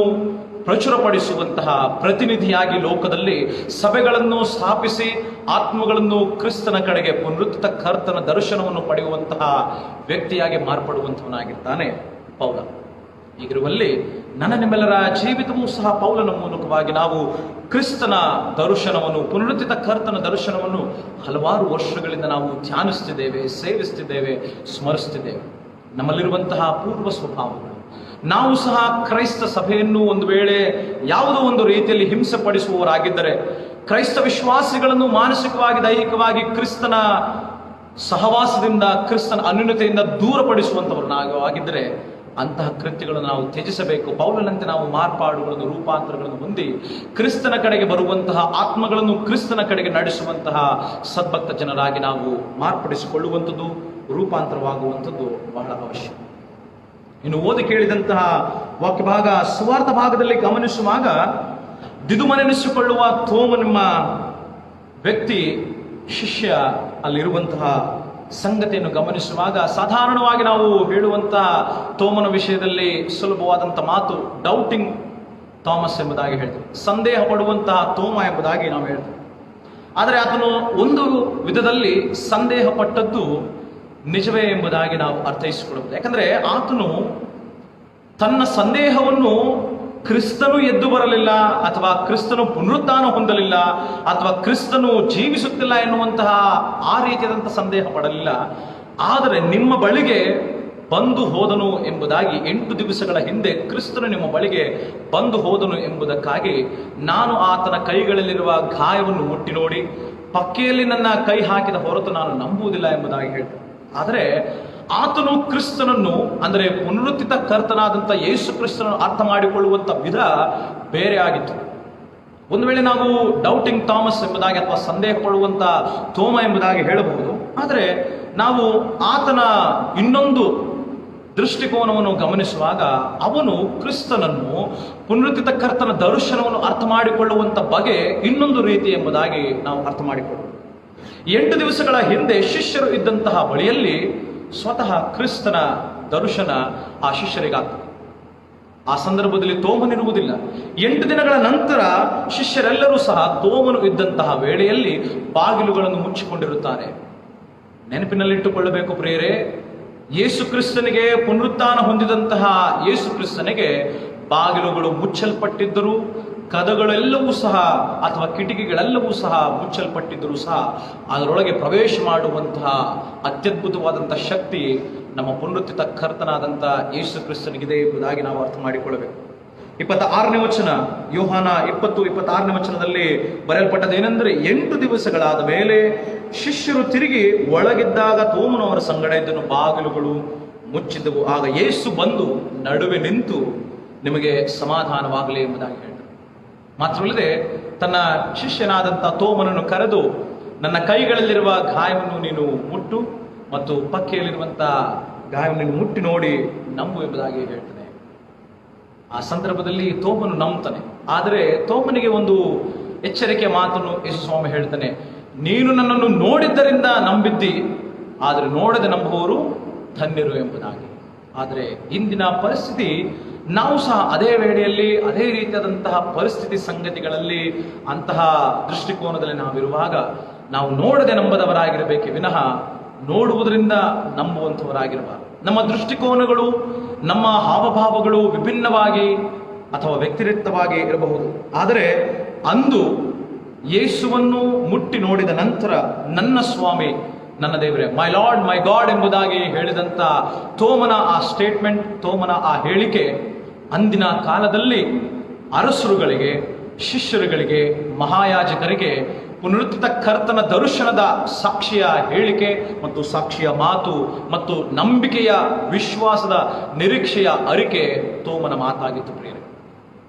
ಪ್ರಚುರಪಡಿಸುವಂತಹ ಪ್ರತಿನಿಧಿಯಾಗಿ ಲೋಕದಲ್ಲಿ ಸಭೆಗಳನ್ನು ಸ್ಥಾಪಿಸಿ ಆತ್ಮಗಳನ್ನು ಕ್ರಿಸ್ತನ ಕಡೆಗೆ, ಪುನರುತ್ಥಿತ ಕರ್ತನ ದರ್ಶನವನ್ನು ಪಡೆಯುವಂತಹ ವ್ಯಕ್ತಿಯಾಗಿ ಮಾರ್ಪಡುವಂತವನಾಗಿರ್ತಾನೆ ಪೌಲ. ಹೀಗಿರುವಲ್ಲಿ ನನ್ನ ನಿಮ್ಮೆಲ್ಲರ ಜೀವಿತವೂ ಸಹ ಪೌಲನ ಮೂಲಕವಾಗಿ ನಾವು ಕ್ರಿಸ್ತನ ದರ್ಶನವನ್ನು, ಪುನರುತ್ಥಿತ ಕರ್ತನ ದರ್ಶನವನ್ನು ಹಲವಾರು ವರ್ಷಗಳಿಂದ ನಾವು ಧ್ಯಾನಿಸ್ತಿದ್ದೇವೆ, ಸೇವಿಸ್ತಿದ್ದೇವೆ, ಸ್ಮರಿಸ್ತಿದ್ದೇವೆ. ನಮ್ಮಲ್ಲಿರುವಂತಹ ಪೂರ್ವ ಸ್ವಭಾವಗಳು, ನಾವು ಸಹ ಕ್ರೈಸ್ತ ಸಭೆಯನ್ನು ಒಂದು ವೇಳೆ ಯಾವುದೋ ಒಂದು ರೀತಿಯಲ್ಲಿ ಹಿಂಸೆ ಪಡಿಸುವವರಾಗಿದ್ದರೆ, ಕ್ರೈಸ್ತ ವಿಶ್ವಾಸಿಗಳನ್ನು ಮಾನಸಿಕವಾಗಿ, ದೈಹಿಕವಾಗಿ ಕ್ರಿಸ್ತನ ಸಹವಾಸದಿಂದ, ಕ್ರಿಸ್ತನ ಅನ್ಯೋನ್ಯತೆಯಿಂದ ದೂರಪಡಿಸುವಂಥವ್ರು ಆಗಿದ್ದರೆ ಅಂತಹ ಕೃತ್ಯಗಳನ್ನು ನಾವು ತ್ಯಜಿಸಬೇಕು. ಪೌಲನಂತೆ ನಾವು ಮಾರ್ಪಾಡುಗಳನ್ನು, ರೂಪಾಂತರಗಳನ್ನು ಹೊಂದಿ ಕ್ರಿಸ್ತನ ಕಡೆಗೆ ಬರುವಂತಹ ಆತ್ಮಗಳನ್ನು ಕ್ರಿಸ್ತನ ಕಡೆಗೆ ನಡೆಸುವಂತಹ ಸದ್ಭಕ್ತ ಜನರಾಗಿ ನಾವು ಮಾರ್ಪಡಿಸಿಕೊಳ್ಳುವಂಥದ್ದು, ರೂಪಾಂತರವಾಗುವಂಥದ್ದು ಬಹಳ ಅವಶ್ಯ. ಇನ್ನು ಓದಿ ಕೇಳಿದಂತಹ ವಾಕ್ಯ ಭಾಗ ಸುವಾರ್ಥ ಭಾಗದಲ್ಲಿ ಗಮನಿಸುವಾಗ ದಿದುಮನೆನಿಸಿಕೊಳ್ಳುವ ತೋಮನೆಂಬ ವ್ಯಕ್ತಿ, ಶಿಷ್ಯ ಅಲ್ಲಿರುವಂತಹ ಸಂಗತಿಯನ್ನು ಗಮನಿಸುವಾಗ ಸಾಧಾರಣವಾಗಿ ನಾವು ಹೇಳುವಂತಹ ತೋಮನ ವಿಷಯದಲ್ಲಿ ಸುಲಭವಾದಂಥ ಮಾತು ಡೌಟಿಂಗ್ ಥಾಮಸ್ ಎಂಬುದಾಗಿ ಹೇಳ್ತೇವೆ, ಸಂದೇಹ ಪಡುವಂತಹ ತೋಮ ಎಂಬುದಾಗಿ ನಾವು ಹೇಳ್ತೇವೆ. ಆದರೆ ಆತನು ಒಂದು ವಿಧದಲ್ಲಿ ಸಂದೇಹ ಪಟ್ಟದ್ದು ನಿಜವೇ ಎಂಬುದಾಗಿ ನಾವು ಅರ್ಥೈಸಿಕೊಳ್ಳಬಹುದು. ಯಾಕಂದ್ರೆ ಆತನು ತನ್ನ ಸಂದೇಹವನ್ನು ಕ್ರಿಸ್ತನು ಎದ್ದು ಬರಲಿಲ್ಲ, ಅಥವಾ ಕ್ರಿಸ್ತನು ಪುನರುತ್ಥಾನ ಹೊಂದಲಿಲ್ಲ, ಅಥವಾ ಕ್ರಿಸ್ತನು ಜೀವಿಸುತ್ತಿಲ್ಲ ಎನ್ನುವಂತಹ ಆ ರೀತಿಯಾದಂತಹ ಸಂದೇಹ ಪಡಲಿಲ್ಲ. ಆದರೆ ನಿಮ್ಮ ಬಳಿಗೆ ಬಂದು ಹೋದನು ಎಂಬುದಾಗಿ 8 ದಿವಸಗಳ ಹಿಂದೆ ಕ್ರಿಸ್ತನು ನಿಮ್ಮ ಬಳಿಗೆ ಬಂದು ಹೋದನು ಎಂಬುದಕ್ಕಾಗಿ ನಾನು ಆತನ ಕೈಗಳಲ್ಲಿರುವ ಗಾಯವನ್ನು ಮುಟ್ಟಿ ನೋಡಿ ಪಕ್ಕೆಯಲ್ಲಿ ನನ್ನ ಕೈ ಹಾಕಿದ ಹೊರತು ನಾನು ನಂಬುವುದಿಲ್ಲ ಎಂಬುದಾಗಿ ಹೇಳ್ತಾರೆ. ಆದರೆ ಆತನು ಕ್ರಿಸ್ತನನ್ನು, ಅಂದರೆ ಪುನರುತ್ಥಿತ ಕರ್ತನಾದಂಥ ಯೇಸು ಕ್ರಿಸ್ತನನ್ನು ಅರ್ಥ ಮಾಡಿಕೊಳ್ಳುವಂಥ ವಿಧ ಬೇರೆ ಆಗಿತ್ತು. ಒಂದು ವೇಳೆ ನಾವು ಡೌಟಿಂಗ್ ಥಾಮಸ್ ಎಂಬುದಾಗಿ ಅಥವಾ ಸಂದೇಹ ಪಡುವಂಥ ತೋಮ ಎಂಬುದಾಗಿ ಹೇಳಬಹುದು. ಆದರೆ ನಾವು ಆತನ ಇನ್ನೊಂದು ದೃಷ್ಟಿಕೋನವನ್ನು ಗಮನಿಸುವಾಗ ಅವನು ಕ್ರಿಸ್ತನನ್ನು, ಪುನರುತ್ಥಿತ ಕರ್ತನ ದರ್ಶನವನ್ನು ಅರ್ಥ ಮಾಡಿಕೊಳ್ಳುವಂಥ ಬಗೆ ಇನ್ನೊಂದು ರೀತಿ ಎಂಬುದಾಗಿ ನಾವು ಅರ್ಥ ಮಾಡಿಕೊಳ್ಳಬಹುದು. 8 ದಿವಸಗಳ ಹಿಂದೆ ಶಿಷ್ಯರು ಇದ್ದಂತಹ ಬಳಿಯಲ್ಲಿ ಸ್ವತಃ ಕ್ರಿಸ್ತನ ದರ್ಶನ ಆ ಶಿಷ್ಯರಿಗಾಗ್ತದೆ. ಆ ಸಂದರ್ಭದಲ್ಲಿ ತೋಮನಿರುವುದಿಲ್ಲ. 8 ದಿನಗಳ ನಂತರ ಶಿಷ್ಯರೆಲ್ಲರೂ ಸಹ ತೋಮನು ಇದ್ದಂತಹ ವೇಳೆಯಲ್ಲಿ ಬಾಗಿಲುಗಳನ್ನು ಮುಚ್ಚಿಕೊಂಡಿರುತ್ತಾರೆ. ನೆನಪಿನಲ್ಲಿಟ್ಟುಕೊಳ್ಳಬೇಕು ಪ್ರಿಯರೇ, ಯೇಸು ಕ್ರಿಸ್ತನಿಗೆ, ಪುನರುತ್ಥಾನ ಹೊಂದಿದಂತಹ ಯೇಸು ಕ್ರಿಸ್ತನಿಗೆ ಬಾಗಿಲುಗಳು ಮುಚ್ಚಲ್ಪಟ್ಟಿದ್ದರೂ, ಕದಗಳೆಲ್ಲವೂ ಸಹ ಅಥವಾ ಕಿಟಕಿಗಳೆಲ್ಲವೂ ಸಹ ಮುಚ್ಚಲ್ಪಟ್ಟಿದ್ದರೂ ಸಹ ಅದರೊಳಗೆ ಪ್ರವೇಶ ಮಾಡುವಂತಹ ಅತ್ಯದ್ಭುತವಾದಂತಹ ಶಕ್ತಿ ನಮ್ಮ ಪುನರುತ್ಥಿತ ಕರ್ತನಾದಂಥ ಯೇಸು ಕ್ರಿಸ್ತನಿಗಿದೆ ಎಂಬುದಾಗಿ ನಾವು ಅರ್ಥ ಮಾಡಿಕೊಳ್ಳಬೇಕು. 26ನೇ ವಚನ, ಯೋಹಾನ 20:26ನೇ ವಚನದಲ್ಲಿ ಬರೆಯಲ್ಪಟ್ಟದೇನೆಂದರೆ, 8 ದಿವಸಗಳಾದ ಮೇಲೆ ಶಿಷ್ಯರು ತಿರುಗಿ ಒಳಗಿದ್ದಾಗ ತೋಮನು ಅವರ ಸಂಗಡ ಇದ್ದನು, ಬಾಗಿಲುಗಳು ಮುಚ್ಚಿದ್ದವು. ಆಗ ಯೇಸು ಬಂದು ನಡುವೆ ನಿಂತು ನಿಮಗೆ ಸಮಾಧಾನವಾಗಲಿ ಎಂಬುದಾಗಿ ಹೇಳ್ತಾರೆ. ಮಾತ್ರವಲ್ಲದೆ ತನ್ನ ಶಿಷ್ಯನಾದಂಥ ತೋಮನನ್ನು ಕರೆದು, ನನ್ನ ಕೈಗಳಲ್ಲಿರುವ ಗಾಯವನ್ನು ನೀನು ಮುಟ್ಟು ಮತ್ತು ಪಕ್ಕೆಯಲ್ಲಿರುವಂಥ ಗಾಯವನ್ನು ನೀನು ಮುಟ್ಟಿ ನೋಡಿ ನಂಬು ಎಂಬುದಾಗಿ ಹೇಳ್ತಾನೆ. ಆ ಸಂದರ್ಭದಲ್ಲಿ ತೋಮನು ನಂಬ್ತಾನೆ. ಆದರೆ ತೋಮನಿಗೆ ಒಂದು ಎಚ್ಚರಿಕೆಯ ಮಾತನ್ನು ಯೇಸು ಸ್ವಾಮಿ ಹೇಳ್ತಾನೆ, ನೀನು ನನ್ನನ್ನು ನೋಡಿದ್ದರಿಂದ ನಂಬಿದ್ದಿ, ಆದರೆ ನೋಡದೆ ನಂಬುವವರು ಧನ್ಯರು ಎಂಬುದಾಗಿ. ಆದರೆ ಇಂದಿನ ಪರಿಸ್ಥಿತಿ, ನಾವು ಸಹ ಅದೇ ವೇಳೆಯಲ್ಲಿ ಅದೇ ರೀತಿಯಾದಂತಹ ಪರಿಸ್ಥಿತಿ ಸಂಗತಿಗಳಲ್ಲಿ, ಅಂತಹ ದೃಷ್ಟಿಕೋನದಲ್ಲಿ ನಾವಿರುವಾಗ ನಾವು ನೋಡದೆ ನಂಬದವರಾಗಿರಬೇಕೆ ವಿನಃ ನೋಡುವುದರಿಂದ ನಂಬುವಂಥವರಾಗಿರಬಾರದು. ನಮ್ಮ ದೃಷ್ಟಿಕೋನಗಳು, ನಮ್ಮ ಹಾವಭಾವಗಳು ವಿಭಿನ್ನವಾಗಿ ಅಥವಾ ವ್ಯಕ್ತಿರಿಕ್ತವಾಗಿ ಇರಬಹುದು. ಆದರೆ ಅಂದು ಯೇಸುವನ್ನು ಮುಟ್ಟಿ ನೋಡಿದ ನಂತರ ನನ್ನ ಸ್ವಾಮಿ, ನನ್ನ ದೇವರೇ, ಮೈ ಲಾರ್ಡ್ ಮೈ ಗಾಡ್ ಎಂಬುದಾಗಿ ಹೇಳಿದಂಥ ತೋಮನ ಆ ಸ್ಟೇಟ್ಮೆಂಟ್, ತೋಮನ ಆ ಹೇಳಿಕೆ ಅಂದಿನ ಕಾಲದಲ್ಲಿ ಅರಸರುಗಳಿಗೆ, ಶಿಷ್ಯರುಗಳಿಗೆ, ಮಹಾಯಾಜಕರಿಗೆ ಪುನರುತ್ಥಿತ ಕರ್ತನ ದರ್ಶನದ ಸಾಕ್ಷಿಯ ಹೇಳಿಕೆ ಮತ್ತು ಸಾಕ್ಷಿಯ ಮಾತು ಮತ್ತು ನಂಬಿಕೆಯ, ವಿಶ್ವಾಸದ, ನಿರೀಕ್ಷೆಯ ಅರಿಕೆ ತೋಮನ ಮಾತಾಗಿತ್ತು ಪ್ರಿಯರೇ.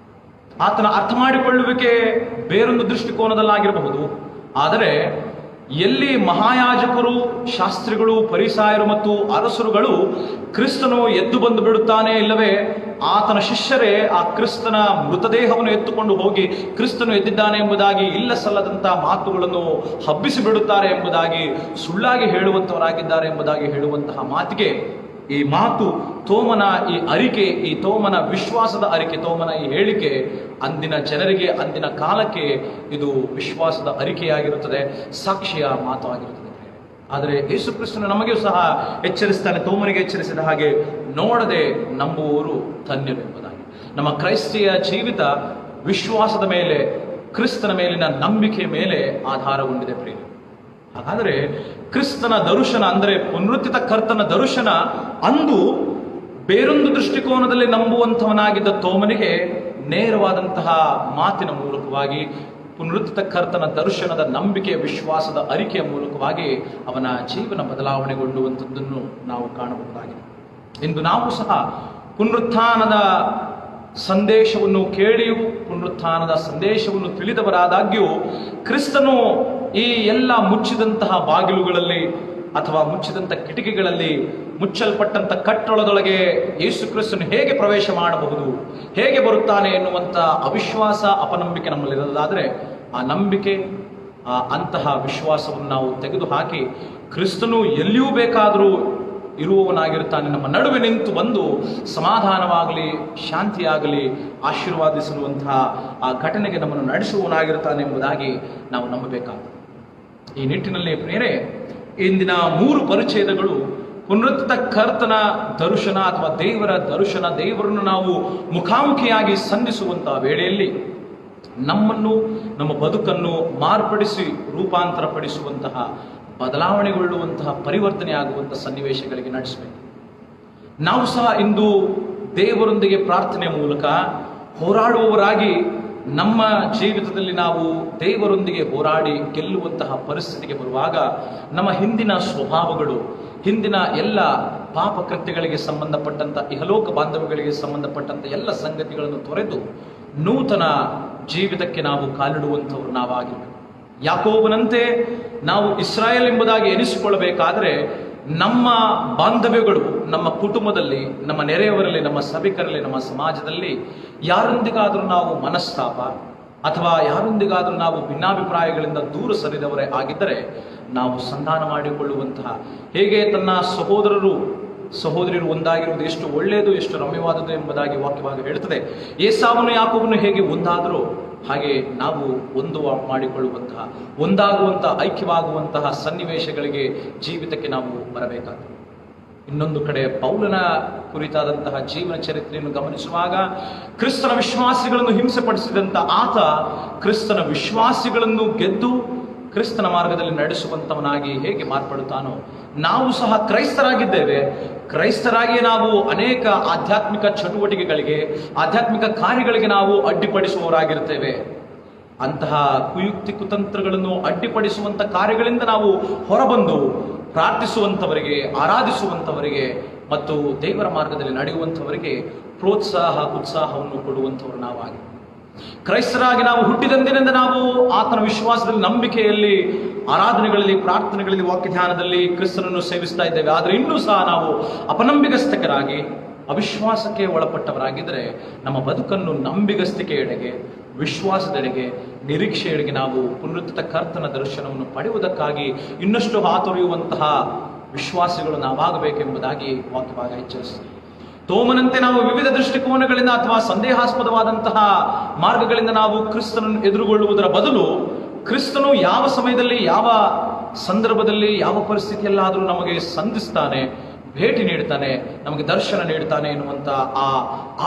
ಆತನ ಅರ್ಥ ಮಾಡಿಕೊಳ್ಳುವಿಕೆ ಬೇರೊಂದು ದೃಷ್ಟಿಕೋನದಲ್ಲಾಗಿರಬಹುದು. ಆದರೆ ಎಲ್ಲಿ ಮಹಾಯಾಜಕರು, ಶಾಸ್ತ್ರಿಗಳು, ಫರಿಸಾಯರು ಮತ್ತು ಅರಸರುಗಳು ಕ್ರಿಸ್ತನು ಎದ್ದು ಬಂದು ಬಿಡುತ್ತಾನೆ, ಇಲ್ಲವೇ ಆತನ ಶಿಷ್ಯರೇ ಆ ಕ್ರಿಸ್ತನ ಮೃತದೇಹವನ್ನು ಎತ್ತುಕೊಂಡು ಹೋಗಿ ಕ್ರಿಸ್ತನು ಎದ್ದಿದ್ದಾನೆ ಎಂಬುದಾಗಿ ಇಲ್ಲ ಸಲ್ಲದಂತಹ ಮಾತುಗಳನ್ನು ಹಬ್ಬಿಸಿ ಬಿಡುತ್ತಾರೆ ಎಂಬುದಾಗಿ, ಸುಳ್ಳಾಗಿ ಹೇಳುವಂತವರಾಗಿದ್ದಾರೆ ಎಂಬುದಾಗಿ ಹೇಳುವಂತಹ ಮಾತಿಗೆ ಈ ಮಾತು, ತೋಮನ ಈ ಅರಿಕೆ, ಈ ತೋಮನ ವಿಶ್ವಾಸದ ಅರಿಕೆ, ತೋಮನ ಈ ಹೇಳಿಕೆ ಅಂದಿನ ಜನರಿಗೆ, ಅಂದಿನ ಕಾಲಕ್ಕೆ ಇದು ವಿಶ್ವಾಸದ ಅರಿಕೆಯಾಗಿರುತ್ತದೆ, ಸಾಕ್ಷಿಯ ಮಾತು ಆಗಿರುತ್ತದೆ. ಆದರೆ ಯೇಸು ಕ್ರಿಸ್ತನು ನಮಗೂ ಸಹ ಎಚ್ಚರಿಸ್ತಾನೆ, ತೋಮನಿಗೆ ಎಚ್ಚರಿಸಿದ ಹಾಗೆ, ನೋಡದೆ ನಂಬುವವರು ಧನ್ಯರು ಎಂಬುದಾಗಿ. ನಮ್ಮ ಕ್ರೈಸ್ತಿಯ ಜೀವಿತ ವಿಶ್ವಾಸದ ಮೇಲೆ, ಕ್ರಿಸ್ತನ ಮೇಲಿನ ನಂಬಿಕೆಯ ಮೇಲೆ ಆಧಾರಗೊಂಡಿದೆ ಪ್ರಿಯ. ಹಾಗಾದರೆ ಕ್ರಿಸ್ತನ ದರ್ಶನ, ಅಂದರೆ ಪುನರುತ್ಥಿತ ಕರ್ತನ ದರ್ಶನ, ಅಂದು ಬೇರೊಂದು ದೃಷ್ಟಿಕೋನದಲ್ಲಿ ನಂಬುವಂಥವನಾಗಿದ್ದ ತೋಮನಿಗೆ ನೇರವಾದಂತಹ ಮಾತಿನ ಮೂಲಕವಾಗಿ, ಪುನರುತ್ಥಿತ ಕರ್ತನ ದರ್ಶನದ ನಂಬಿಕೆಯ, ವಿಶ್ವಾಸದ ಅರಿಕೆಯ ಮೂಲಕವಾಗಿ ಅವನ ಜೀವನ ಬದಲಾವಣೆಗೊಳ್ಳುವಂಥದ್ದನ್ನು ನಾವು ಕಾಣಬಹುದಾಗಿದೆ. ಇಂದು ನಾವು ಸಹ ಪುನರುತ್ಥಾನದ ಸಂದೇಶವನ್ನು ಕೇಳಿಯೂ, ಪುನರುತ್ಥಾನದ ಸಂದೇಶವನ್ನು ತಿಳಿದವರಾದಾಗ್ಯೂ, ಕ್ರಿಸ್ತನು ಈ ಎಲ್ಲ ಮುಚ್ಚಿದಂತಹ ಬಾಗಿಲುಗಳಲ್ಲಿ ಅಥವಾ ಮುಚ್ಚಿದಂಥ ಕಿಟಕಿಗಳಲ್ಲಿ, ಮುಚ್ಚಲ್ಪಟ್ಟಂಥ ಕಟ್ಟೊಳದೊಳಗೆ ಯೇಸು ಕ್ರಿಸ್ತನು ಹೇಗೆ ಪ್ರವೇಶ ಮಾಡಬಹುದು, ಹೇಗೆ ಬರುತ್ತಾನೆ ಎನ್ನುವಂಥ ಅವಿಶ್ವಾಸ, ಅಪನಂಬಿಕೆ ನಮ್ಮಲ್ಲಿರೋದಾದರೆ, ಆ ನಂಬಿಕೆ, ಅಂತಹ ವಿಶ್ವಾಸವನ್ನು ನಾವು ತೆಗೆದುಹಾಕಿ ಕ್ರಿಸ್ತನು ಎಲ್ಲಿಯೂ ಬೇಕಾದರೂ ಇರುವವನಾಗಿರ್ತಾನೆ, ನಮ್ಮ ನಡುವೆ ನಿಂತು ಬಂದು ಸಮಾಧಾನವಾಗಲಿ, ಶಾಂತಿಯಾಗಲಿ ಆಶೀರ್ವಾದಿಸುವಂತಹ ಆ ಘಟನೆಗೆ ನಮ್ಮನ್ನು ನಡೆಸುವವನಾಗಿರ್ತಾನೆ ಎಂಬುದಾಗಿ ನಾವು ನಂಬಬೇಕಾಗ್ತದೆ. ಈ ನಿಟ್ಟಿನಲ್ಲಿ ಪ್ರಿಯರೇ, ಇಂದಿನ 3 ಪರಿಚ್ಛೇದಗಳು ಪುನರುತ್ಥಿತ ಕರ್ತನ ದರ್ಶನ ಅಥವಾ ದೇವರ ದರ್ಶನ, ದೇವರನ್ನು ನಾವು ಮುಖಾಮುಖಿಯಾಗಿ ಸಂಧಿಸುವಂತಹ ವೇಳೆಯಲ್ಲಿ ನಮ್ಮನ್ನು, ನಮ್ಮ ಬದುಕನ್ನು ಮಾರ್ಪಡಿಸಿ ರೂಪಾಂತರ ಪಡಿಸುವಂತಹ, ಬದಲಾವಣೆಗೊಳ್ಳುವಂತಹ, ಪರಿವರ್ತನೆ ಆಗುವಂತಹ ಸನ್ನಿವೇಶಗಳಿಗೆ ನಡೆಸಬೇಕು. ನಾವು ಸಹ ಇಂದು ದೇವರೊಂದಿಗೆ ಪ್ರಾರ್ಥನೆಯ ಮೂಲಕ ಹೋರಾಡುವವರಾಗಿ ನಮ್ಮ ಜೀವಿತದಲ್ಲಿ ನಾವು ದೇವರೊಂದಿಗೆ ಹೋರಾಡಿ ಗೆಲ್ಲುವಂತಹ ಪರಿಸ್ಥಿತಿಗೆ ಬರುವಾಗ ನಮ್ಮ ಹಿಂದಿನ ಸ್ವಭಾವಗಳು, ಹಿಂದಿನ ಎಲ್ಲ ಪಾಪ ಕೃತ್ಯಗಳಿಗೆ ಸಂಬಂಧಪಟ್ಟಂತ, ಇಹಲೋಕ ಬಾಂಧವ್ಯಗಳಿಗೆ ಸಂಬಂಧಪಟ್ಟಂತ ಎಲ್ಲ ಸಂಗತಿಗಳನ್ನು ತೊರೆದು ನೂತನ ಜೀವಿತಕ್ಕೆ ನಾವು ಕಾಲಿಡುವಂಥವ್ರು ನಾವಾಗಿರಬೇಕು. ಯಾಕೋಬನಂತೆ ನಾವು ಇಸ್ರಾಯೇಲ್ ಎಂಬುದಾಗಿ ಎನಿಸಿಕೊಳ್ಳಬೇಕಾದ್ರೆ ನಮ್ಮ ಬಾಂಧವ್ಯಗಳು, ನಮ್ಮ ಕುಟುಂಬದಲ್ಲಿ, ನಮ್ಮ ನೆರೆಯವರಲ್ಲಿ, ನಮ್ಮ ಸಭಿಕರಲ್ಲಿ, ನಮ್ಮ ಸಮಾಜದಲ್ಲಿ ಯಾರೊಂದಿಗಾದರೂ ನಾವು ಮನಸ್ತಾಪ ಅಥವಾ ಯಾರೊಂದಿಗಾದರೂ ನಾವು ಭಿನ್ನಾಭಿಪ್ರಾಯಗಳಿಂದ ದೂರ ಸರಿದವರೇ ಆಗಿದ್ದರೆ ನಾವು ಸಂಧಾನ ಮಾಡಿಕೊಳ್ಳುವಂತಹ, ಹೇಗೆ ತನ್ನ ಸಹೋದರರು ಒಂದಾಗಿರುವುದು ಎಷ್ಟು ಒಳ್ಳೆಯದು, ಎಷ್ಟು ರಮ್ಯವಾದದ್ದು ಎಂಬುದಾಗಿ ವಾಕ್ಯವಾಗಿ ಹೇಳುತ್ತದೆ. ಏಸಾವನು ಯಾಕೋಬನು ಹೇಗೆ ಒಂದಾದರೂ ಹಾಗೆ ನಾವು ಮಾಡಿಕೊಳ್ಳುವಂತಹ, ಒಂದಾಗುವಂತಹ, ಐಕ್ಯವಾಗುವಂತಹ ಸನ್ನಿವೇಶಗಳಿಗೆ ಜೀವಿತಕ್ಕೆ ನಾವು ಬರಬೇಕಾಗ್ತದೆ. ಇನ್ನೊಂದು ಕಡೆ ಪೌಲನ ಕುರಿತಾದಂತಹ ಜೀವನ ಚರಿತ್ರೆಯನ್ನು ಗಮನಿಸುವಾಗ ಕ್ರಿಸ್ತನ ವಿಶ್ವಾಸಿಗಳನ್ನು ಹಿಂಸೆಪಡಿಸಿದಂತ ಆತ ಕ್ರಿಸ್ತನ ವಿಶ್ವಾಸಿಗಳನ್ನು ಗೆದ್ದು ಕ್ರಿಸ್ತನ ಮಾರ್ಗದಲ್ಲಿ ನಡೆಸುವಂತವನಾಗಿ ಹೇಗೆ ಮಾರ್ಪಡುತ್ತಾನೋ, ನಾವು ಸಹ ಕ್ರೈಸ್ತರಾಗಿದ್ದೇವೆ. ಕ್ರೈಸ್ತರಾಗಿ ನಾವು ಅನೇಕ ಆಧ್ಯಾತ್ಮಿಕ ಚಟುವಟಿಕೆಗಳಿಗೆ, ಆಧ್ಯಾತ್ಮಿಕ ಕಾರ್ಯಗಳಿಗೆ ನಾವು ಅಡ್ಡಿಪಡಿಸುವವರಾಗಿರ್ತೇವೆ. ಅಂತಹ ಕುಯುಕ್ತಿ ಕುತಂತ್ರಗಳನ್ನು ಅಡ್ಡಿಪಡಿಸುವಂತ ಕಾರ್ಯಗಳಿಂದ ನಾವು ಹೊರಬಂದು ಪ್ರಾರ್ಥಿಸುವಂಥವರಿಗೆ, ಆರಾಧಿಸುವಂಥವರಿಗೆ ಮತ್ತು ದೇವರ ಮಾರ್ಗದಲ್ಲಿ ನಡೆಯುವಂಥವರಿಗೆ ಪ್ರೋತ್ಸಾಹ, ಉತ್ಸಾಹವನ್ನು ಕೊಡುವಂಥವರು ನಾವಾಗಿ, ಕ್ರೈಸ್ತರಾಗಿ ನಾವು ಹುಟ್ಟಿದಂದಿನಿಂದ ನಾವು ಆತನ ವಿಶ್ವಾಸದಲ್ಲಿ, ನಂಬಿಕೆಯಲ್ಲಿ, ಆರಾಧನೆಗಳಲ್ಲಿ, ಪ್ರಾರ್ಥನೆಗಳಲ್ಲಿ, ವಾಕ್ಯ ಧ್ಯಾನದಲ್ಲಿ ಕ್ರಿಸ್ತನನ್ನು ಸೇವಿಸ್ತಾ ಇದ್ದೇವೆ. ಆದರೆ ಇನ್ನೂ ಸಹ ನಾವು ಅಪನಂಬಿಗಸ್ತಕರಾಗಿ, ಅವಿಶ್ವಾಸಕ್ಕೆ ಒಳಪಟ್ಟವರಾಗಿದ್ದರೆ ನಮ್ಮ ಬದುಕನ್ನು ನಂಬಿಗಸ್ತಿಕೆಯೆಡೆಗೆ, ವಿಶ್ವಾಸದೆಡೆಗೆ, ನಿರೀಕ್ಷೆಯೆಡೆಗೆ ನಾವು ಪುನರುತ್ಥಿತ ಕರ್ತನ ದರ್ಶನವನ್ನು ಪಡೆಯುವುದಕ್ಕಾಗಿ ಇನ್ನಷ್ಟು ಹಾತೊರೆಯುವಂತಹ ವಿಶ್ವಾಸಿಗಳು ನಾವಾಗಬೇಕೆಂಬುದಾಗಿ ವಾಕ್ಯವಾಗಿ ಎಚ್ಚರಿಸಿದೆ. ತೋಮನಂತೆ ನಾವು ವಿವಿಧ ದೃಷ್ಟಿಕೋನಗಳಿಂದ ಅಥವಾ ಸಂದೇಹಾಸ್ಪದವಾದಂತಹ ಮಾರ್ಗಗಳಿಂದ ನಾವು ಕ್ರಿಸ್ತನನ್ನು ಎದುರುಗೊಳ್ಳುವುದರ ಬದಲು, ಕ್ರಿಸ್ತನು ಯಾವ ಸಮಯದಲ್ಲಿ, ಯಾವ ಸಂದರ್ಭದಲ್ಲಿ, ಯಾವ ಪರಿಸ್ಥಿತಿಯಲ್ಲಾದರೂ ನಮಗೆ ಸಂಧಿಸ್ತಾನೆ, ಭೇಟಿ ನೀಡ್ತಾನೆ, ನಮಗೆ ದರ್ಶನ ನೀಡ್ತಾನೆ ಎನ್ನುವಂಥ ಆ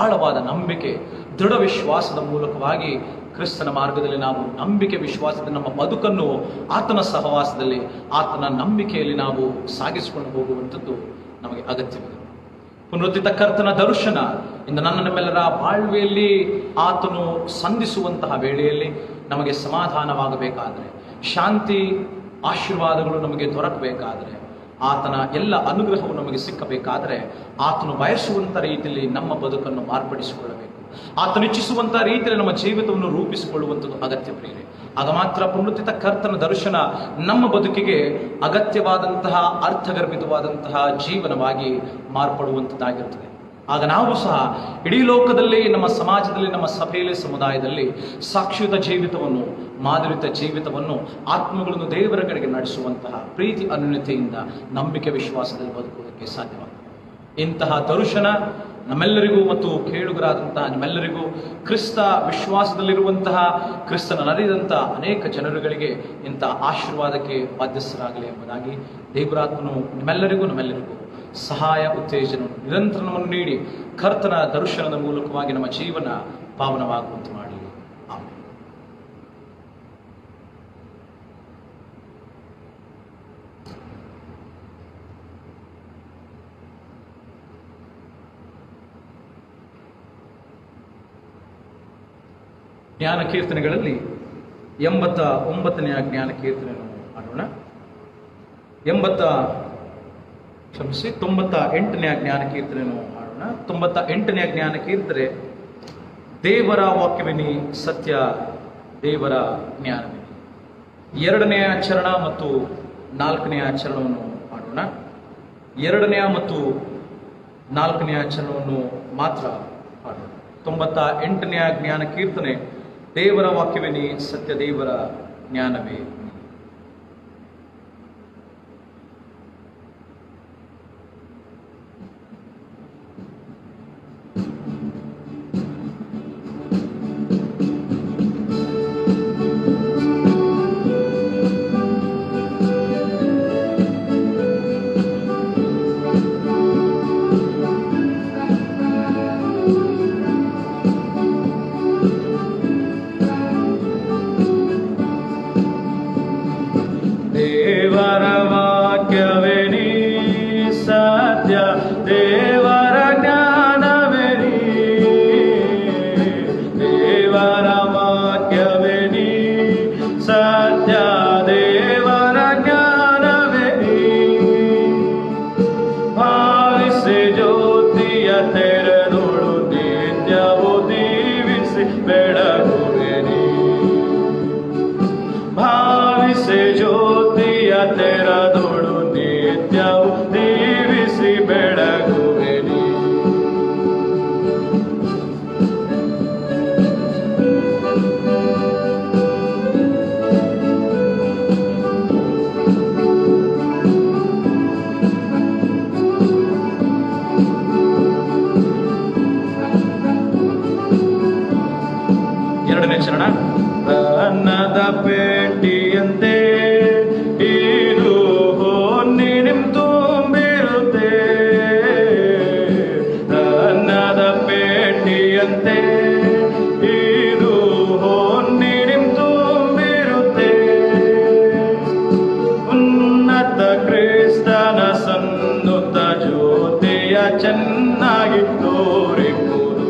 ಆಳವಾದ ನಂಬಿಕೆ, ದೃಢ ವಿಶ್ವಾಸದ ಮೂಲಕವಾಗಿ ಕ್ರಿಸ್ತನ ಮಾರ್ಗದಲ್ಲಿ ನಾವು ನಂಬಿಕೆ, ವಿಶ್ವಾಸದ ನಮ್ಮ ಬದುಕನ್ನು ಆತನ ಸಹವಾಸದಲ್ಲಿ, ಆತನ ನಂಬಿಕೆಯಲ್ಲಿ ನಾವು ಸಾಗಿಸಿಕೊಂಡು ಹೋಗುವಂಥದ್ದು ನಮಗೆ ಅಗತ್ಯವಿದೆ. ಪುನರುತ್ಥಿತ ಕರ್ತನ ದರ್ಶನ ಇಂದು ನಮ್ಮೆಲ್ಲರ ಬಾಳ್ವೆಯಲ್ಲಿ ಆತನು ಸಂಧಿಸುವಂತಹ ವೇಳೆಯಲ್ಲಿ ನಮಗೆ ಸಮಾಧಾನವಾಗಬೇಕಾದ್ರೆ, ಶಾಂತಿ, ಆಶೀರ್ವಾದಗಳು ನಮಗೆ ದೊರಕಬೇಕಾದ್ರೆ, ಆತನ ಎಲ್ಲ ಅನುಗ್ರಹವು ನಮಗೆ ಸಿಕ್ಕಬೇಕಾದ್ರೆ ಆತನು ಬಯಸುವಂಥ ರೀತಿಯಲ್ಲಿ ನಮ್ಮ ಬದುಕನ್ನು ಮಾರ್ಪಡಿಸಿಕೊಳ್ಳಬೇಕು. ಆತನು ಇಚ್ಛಿಸುವಂಥ ರೀತಿಯಲ್ಲಿ ನಮ್ಮ ಜೀವಿತವನ್ನು ರೂಪಿಸಿಕೊಳ್ಳುವಂಥದ್ದು ಅಗತ್ಯ ಪ್ರಿಯರೇ. ಆಗ ಮಾತ್ರ ಪುನರುತ್ಥಿತ ಕರ್ತನ ದರ್ಶನ ನಮ್ಮ ಬದುಕಿಗೆ ಅಗತ್ಯವಾದಂತಹ, ಅರ್ಥಗರ್ಭಿತವಾದಂತಹ ಜೀವನವಾಗಿ ಮಾರ್ಪಡುವಂಥದ್ದಾಗಿರುತ್ತದೆ. ಆಗ ನಾವು ಸಹ ಇಡೀ ಲೋಕದಲ್ಲಿ, ನಮ್ಮ ಸಮಾಜದಲ್ಲಿ, ನಮ್ಮ ಸಭೆಯಲ್ಲಿ, ಸಮುದಾಯದಲ್ಲಿ ಸಾಕ್ಷಿಯುತ ಜೀವಿತವನ್ನು, ಮಾದರಿಯುತ ಜೀವಿತವನ್ನು, ಆತ್ಮಗಳನ್ನು ದೇವರ ಕಡೆಗೆ ನಡೆಸುವಂತಹ ಪ್ರೀತಿ ಅನ್ಯೋನ್ಯತೆಯಿಂದ ನಂಬಿಕೆ, ವಿಶ್ವಾಸದಲ್ಲಿ ಬದುಕುವುದಕ್ಕೆ ಸಾಧ್ಯವಾಗಿದೆ. ಇಂತಹ ದರ್ಶನ ನಮ್ಮೆಲ್ಲರಿಗೂ ಮತ್ತು ಕೇಳುಗರಾದಂತಹ ನಿಮ್ಮೆಲ್ಲರಿಗೂ, ಕ್ರಿಸ್ತ ವಿಶ್ವಾಸದಲ್ಲಿರುವಂತಹ, ಕ್ರಿಸ್ತನ ನಲಿದಂತಹ ಅನೇಕ ಜನರುಗಳಿಗೆ ಇಂಥ ಆಶೀರ್ವಾದಕ್ಕೆ ಬಾಧ್ಯಸ್ಥರಾಗಲಿ ಎಂಬುದಾಗಿ ದೇವರಾತ್ಮನು ನಮ್ಮೆಲ್ಲರಿಗೂ ಸಹಾಯ, ಉತ್ತೇಜನ, ನಿರಂತರವನ್ನು ನೀಡಿ ಕರ್ತನ ದರ್ಶನದ ಮೂಲಕವಾಗಿ ನಮ್ಮ ಜೀವನ ಪಾವನವಾಗುವಂತೆ ಮಾಡಲಿ. ಆಮೆನ್. ಜ್ಞಾನ ಕೀರ್ತನೆಗಳಲ್ಲಿ 89ನೇ ಜ್ಞಾನ ಕೀರ್ತನೆಯನ್ನು ಮಾಡೋಣ. 98ನೇ ಜ್ಞಾನ ಕೀರ್ತನೆಯನ್ನು ಮಾಡೋಣ. 98ನೇ ಜ್ಞಾನ ಕೀರ್ತನೆ, ದೇವರ ವಾಕ್ಯವಿನಿ ಸತ್ಯ, ದೇವರ ಜ್ಞಾನವಿನಿ. 2ನೇ ಚರಣ ಮತ್ತು 4ನೇ ಚರಣವನ್ನು ಮಾಡೋಣ. 2ನೇ ಮತ್ತು 4ನೇ ಚರಣವನ್ನು ಮಾತ್ರ ಮಾಡೋಣ. 98ನೇ ಜ್ಞಾನ ಕೀರ್ತನೆ, ದೇವರ ವಾಕ್ಯವಿನಿ ಸತ್ಯ, ದೇವರ ಜ್ಞಾನವೇ. ಎರಡನೇ ಚರಣ. ಅನ್ನದ ಪೇಟಿಯಂತೆ ಇದು ಹೊನ್ನಿ ನಿಮ್ ತುಂಬಿರುತ್ತೆ, ಅನ್ನದ ಪೇಟಿಯಂತೆ ಇದು ಹೊನ್ನಿ ನಿಮ್ ತುಂಬಿರುತ್ತೆ. ಉನ್ನತ ಕ್ರಿಸ್ತನ ಸನ್ನುತ ಜ್ಯೋತಿಯ ಚೆನ್ನಾಗಿ ತೋರಿಪುದು,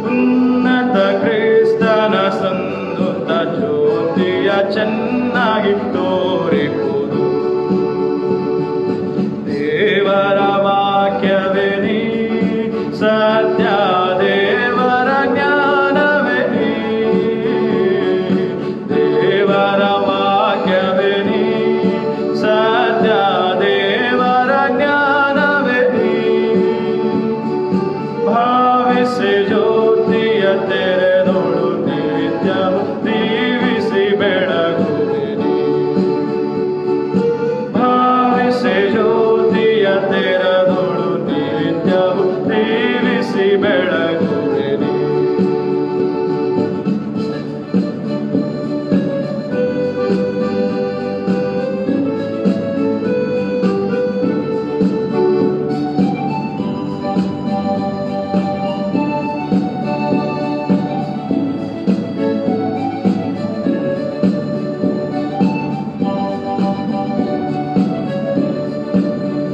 ಉನ್ನತ ಕ್ರಿಸ್ತನ ಸನ್ನುತ ಜ್ಯೋತಿಯ ಚೆನ್ನಾಗಿ ತೋರಿಪುದು. ದೇವರ ವಾಕ್ಯವೇ ನೀ ಸತ್ಯ, ದೇವರ ಜ್ಞಾನವೇ ನೀ, ದೇವರ ವಾಕ್ಯವೇ ನೀ ಸತ್ಯ, ದೇವರ ಜ್ಞಾನವೇ ನೀ. ಭಾವಿಸಿ ಜ್ಯೋತಿಯ ತೆರೆದೊಳು ನಿತ್ಯವು ದೀವಿಸಿ ಬೆಳಗುವೆ ನೀ, ಭಾವಿಸಿ ಜ್ಯೋತಿಯ ತೆರೆದೊಳು ನಿತ್ಯವು ದೀವಿಸಿ ಬೆಳಗುವೆ ನೀ.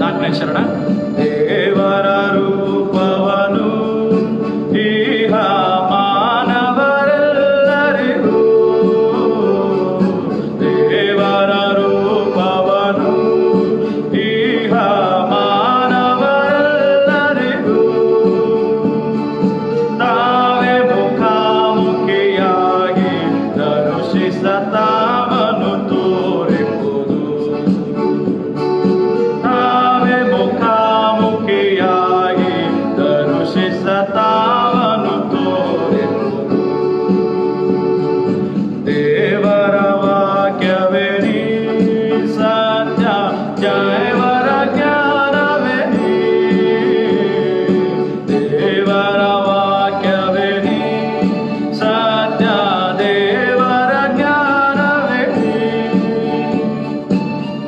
ನಾಲ್ಕನೇ ಶರಣ. ದೇವರ ರೂಪವನು ಇಹ ಮಾನವರೆಲ್ಲರಿಗೂ, ದೇವರ ರೂಪವನು ಇಹ ಮಾನವರೆಲ್ಲರಿಗೂ. ತಾವೇ ಮುಖಾಮುಖಿಯಾಗಿ ದರ್ಶಿಸತಾವನು ತೋರಿಪುದು, ತಾವೇ ಮುಖಾಮುಖಿಯಾಗಿ ದರ್ಶಿಸತಾವನು ತೋರಿಪುದು. ದೇವರ ವಾಕ್ಯವೇ ನೀ ಸತ್ಯ, ದೇವರ ಜ್ಞಾನವೇ ನೀ, ದೇವರ ವಾಕ್ಯವೇ ನೀ ಸತ್ಯ, ದೇವರ ಜ್ಞಾನವೇ ನೀ.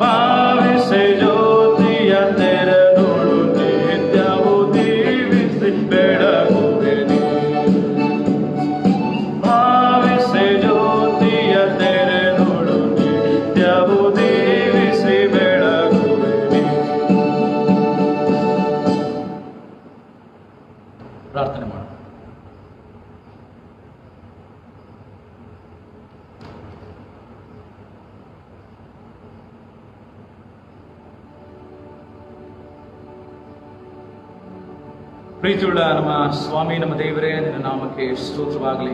ಭಾವಿಸಿ ಜ್ಯೋತಿಯ ತೆರೆದೊಳು ನಿತ್ಯವು ದೀವಿಸಿ ಬೆಳಗುವೆ ನೀ, ಭಾವಿಸಿ ಜ್ಯೋತಿಯ ತೆರೆದೊಳು ನಿತ್ಯವು ದೀವಿಸಿ ಬೆಳಗುವೆ ನೀ. ಪ್ರಾರ್ಥನೆ ಮಾಡು. ಪ್ರೀತಿಯುಳ್ಳ ನಮ್ಮ ಸ್ವಾಮಿ, ನಮ್ಮ ದೇವರೇ, ನಿನ್ನ ನಾಮಕ್ಕೆ ಸ್ತೋತ್ರವಾಗಲಿ.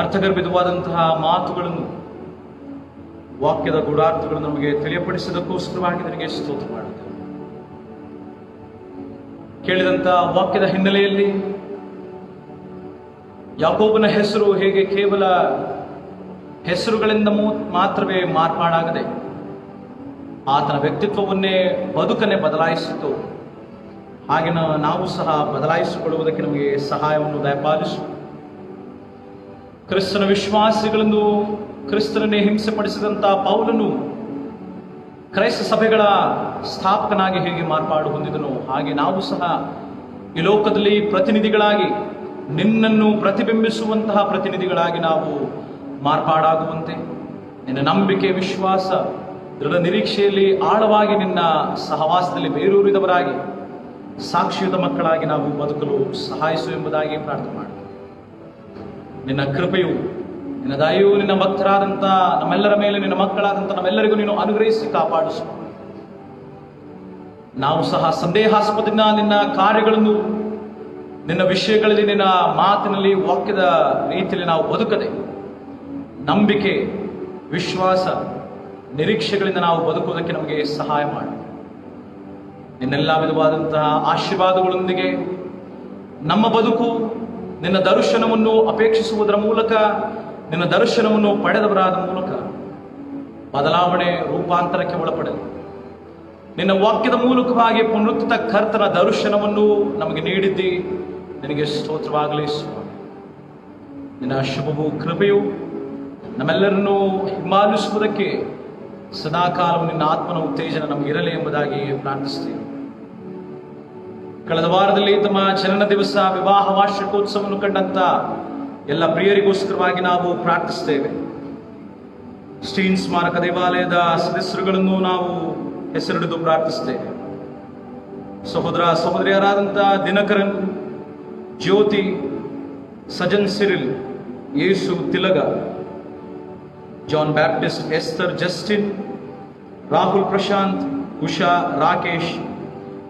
ಅರ್ಥಗರ್ಭಿತವಾದಂತಹ ಮಾತುಗಳನ್ನು, ವಾಕ್ಯದ ಗೂಢಾರ್ಥಗಳನ್ನು ನಮಗೆ ತಿಳಿಯಪಡಿಸಿದಕ್ಕೋಸ್ಕರವಾಗಿ ನಿನಗೆ ಸ್ತೋತ್ರ ಮಾಡುತ್ತೇವೆ. ಕೇಳಿದಂತಹ ವಾಕ್ಯದ ಹಿನ್ನೆಲೆಯಲ್ಲಿ ಯಾಕೋಬನ ಹೆಸರು ಹೇಗೆ ಕೇವಲ ಹೆಸರುಗಳಿಂದ ಮಾತ್ರವೇ ಮಾರ್ಪಾಡಾಗದೆ ಆತನ ವ್ಯಕ್ತಿತ್ವವನ್ನೇ, ಬದುಕನ್ನೇ ಬದಲಾಯಿಸಿತು, ಹಾಗೆ ನಾವು ಸಹ ಬದಲಾಯಿಸಿಕೊಳ್ಳುವುದಕ್ಕೆ ನಮಗೆ ಸಹಾಯವನ್ನು ದಯಪಾಲಿಸು. ಕ್ರಿಸ್ತನ ವಿಶ್ವಾಸಿಗಳನ್ನು ಕ್ರಿಸ್ತನನ್ನೇ ಹಿಂಸೆಪಡಿಸಿದಂಥ ಪೌಲನು ಕ್ರೈಸ್ತ ಸಭೆಗಳ ಸ್ಥಾಪಕನಾಗಿ ಹೇಗೆ ಮಾರ್ಪಾಡು ಹೊಂದಿದನು, ಹಾಗೆ ನಾವು ಸಹ ಈ ಲೋಕದಲ್ಲಿ ಪ್ರತಿನಿಧಿಗಳಾಗಿ, ನಿನ್ನನ್ನು ಪ್ರತಿಬಿಂಬಿಸುವಂತಹ ಪ್ರತಿನಿಧಿಗಳಾಗಿ ನಾವು ಮಾರ್ಪಾಡಾಗುವಂತೆ, ನಿನ್ನ ನಂಬಿಕೆ, ವಿಶ್ವಾಸ, ದೃಢ ನಿರೀಕ್ಷೆಯಲ್ಲಿ ಆಳವಾಗಿ ನಿನ್ನ ಸಹವಾಸದಲ್ಲಿ ಬೇರೂರಿದವರಾಗಿ ಸಾಕ್ಷಿಯುತ ಮಕ್ಕಳಾಗಿ ನಾವು ಬದುಕಲು ಸಹಾಯಿಸು ಎಂಬುದಾಗಿ ಪ್ರಾರ್ಥನೆ ಮಾಡಿ. ನಿನ್ನ ಕೃಪೆಯು, ನಿನ್ನ ದಯೆಯು ನಿನ್ನ ಭಕ್ತರಾದಂಥ ನಮ್ಮೆಲ್ಲರ ಮೇಲೆ, ನಿನ್ನ ಮಕ್ಕಳಾದಂಥ ನಮ್ಮೆಲ್ಲರಿಗೂ ನೀನು ಅನುಗ್ರಹಿಸಿ ಕಾಪಾಡಿಸು. ನಾವು ಸಹ ಸಂದೇಹಾಸ್ಪದನ ನಿನ್ನ ಕಾರ್ಯಗಳನ್ನು, ನಿನ್ನ ವಿಷಯಗಳಲ್ಲಿ, ನಿನ್ನ ಮಾತಿನಲ್ಲಿ, ವಾಕ್ಯದ ರೀತಿಯಲ್ಲಿ ನಾವು ಬದುಕದೆ ನಂಬಿಕೆ, ವಿಶ್ವಾಸ, ನಿರೀಕ್ಷೆಗಳಿಂದ ನಾವು ಬದುಕುವುದಕ್ಕೆ ನಮಗೆ ಸಹಾಯ ಮಾಡಿ. ನಿನ್ನೆಲ್ಲ ವಿಧವಾದಂತಹ ಆಶೀರ್ವಾದಗಳೊಂದಿಗೆ ನಮ್ಮ ಬದುಕು ನಿನ್ನ ದರ್ಶನವನ್ನು ಅಪೇಕ್ಷಿಸುವುದರ ಮೂಲಕ, ನಿನ್ನ ದರ್ಶನವನ್ನು ಪಡೆದವರಾದ ಮೂಲಕ ಬದಲಾವಣೆ, ರೂಪಾಂತರಕ್ಕೆ ಒಳಪಡಲಿ. ನಿನ್ನ ವಾಕ್ಯದ ಮೂಲಕವಾಗಿ ಪುನರುತ್ಥಿತ ಕರ್ತನ ದರ್ಶನವನ್ನು ನಮಗೆ ನೀಡಿದ್ದಿ. ನಿನಗೆ ಸ್ತೋತ್ರವಾಗಲಿ ಸ್ವಾಮಿ. ನಿನ್ನ ಶುಭವೂ ಕೃಪೆಯು ನಮ್ಮೆಲ್ಲರನ್ನೂ ಹಿಂಬಾಲಿಸುವುದಕ್ಕೆ ಸದಾಕಾಲವು ನಿನ್ನ ಆತ್ಮನ ಉತ್ತೇಜನ ನಮಗಿರಲಿ ಎಂಬುದಾಗಿ ಪ್ರಾರ್ಥಿಸ್ತೀವಿ. ಕಳೆದ ವಾರದಲ್ಲಿ ತಮ್ಮ ಜನನ ದಿವಸ ವಿವಾಹ ವಾರ್ಷಿಕೋತ್ಸವವನ್ನು ಕಂಡಂತ ಎಲ್ಲ ಪ್ರಿಯರಿಗೋಸ್ಕರವಾಗಿ ನಾವು ಪ್ರಾರ್ಥಿಸ್ತೇವೆ. ಸ್ಟೀನ್ ಸ್ಮಾರಕ ದೇವಾಲಯದ ಸದಸ್ಯರುಗಳನ್ನು ನಾವು ಹೆಸರಿಡಿದು ಪ್ರಾರ್ಥಿಸ್ತೇವೆ. ಸಹೋದರ ಸಹೋದರಿಯರಾದಂಥ Dinakaran, Jyoti, Sajan Cyril, Yesu Tilaga, John Baptist, Esther, Justin, Rahul Prashant, Usha, Rakesh,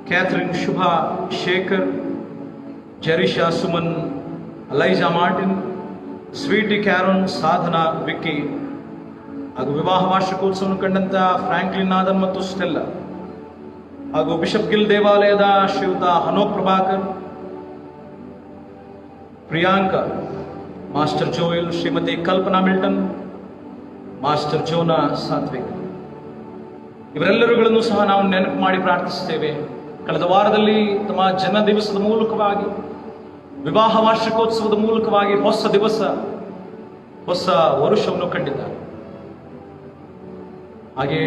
Catherine, Shubha, Shekhar, Jarisha, Suman, Aliza Martin, Sweety, Caron, Sadhana, Vicky ಹಾಗೂ ವಿವಾಹ ವಾರ್ಷಿಕೋತ್ಸವವನ್ನು ಕಂಡಂತ ಫ್ರಾಂಕ್ಲಿನ್ ನಾದನ್ ಮತ್ತು ಸ್ಟೆಲ್ಲಾ ಹಾಗೂ ಬಿಷಪ್ ಗಿಲ್ ದೇವಾಲಯದ ಶ್ರೀಯುತ Hanok Prabhakar, Priyanka, master Joel, Shrimati Kalpana Milton, master Jona Satvik, ಇವರೆಲ್ಲರುಗಳನ್ನು ಸಹ ನಾವು ನೆನಪು ಮಾಡಿ ಪ್ರಾರ್ಥಿಸುತ್ತೇವೆ. ಕಳೆದ ವಾರದಲ್ಲಿ ತಮ್ಮ ಜನ್ಮ ದಿವಸದ ಮೂಲಕವಾಗಿ, ವಿವಾಹ ವಾರ್ಷಿಕೋತ್ಸವದ ಮೂಲಕವಾಗಿ ಹೊಸ ದಿವಸ, ಹೊಸ ವರುಷವನ್ನು ಕಂಡಿದ್ದಾರೆ. ಹಾಗೆ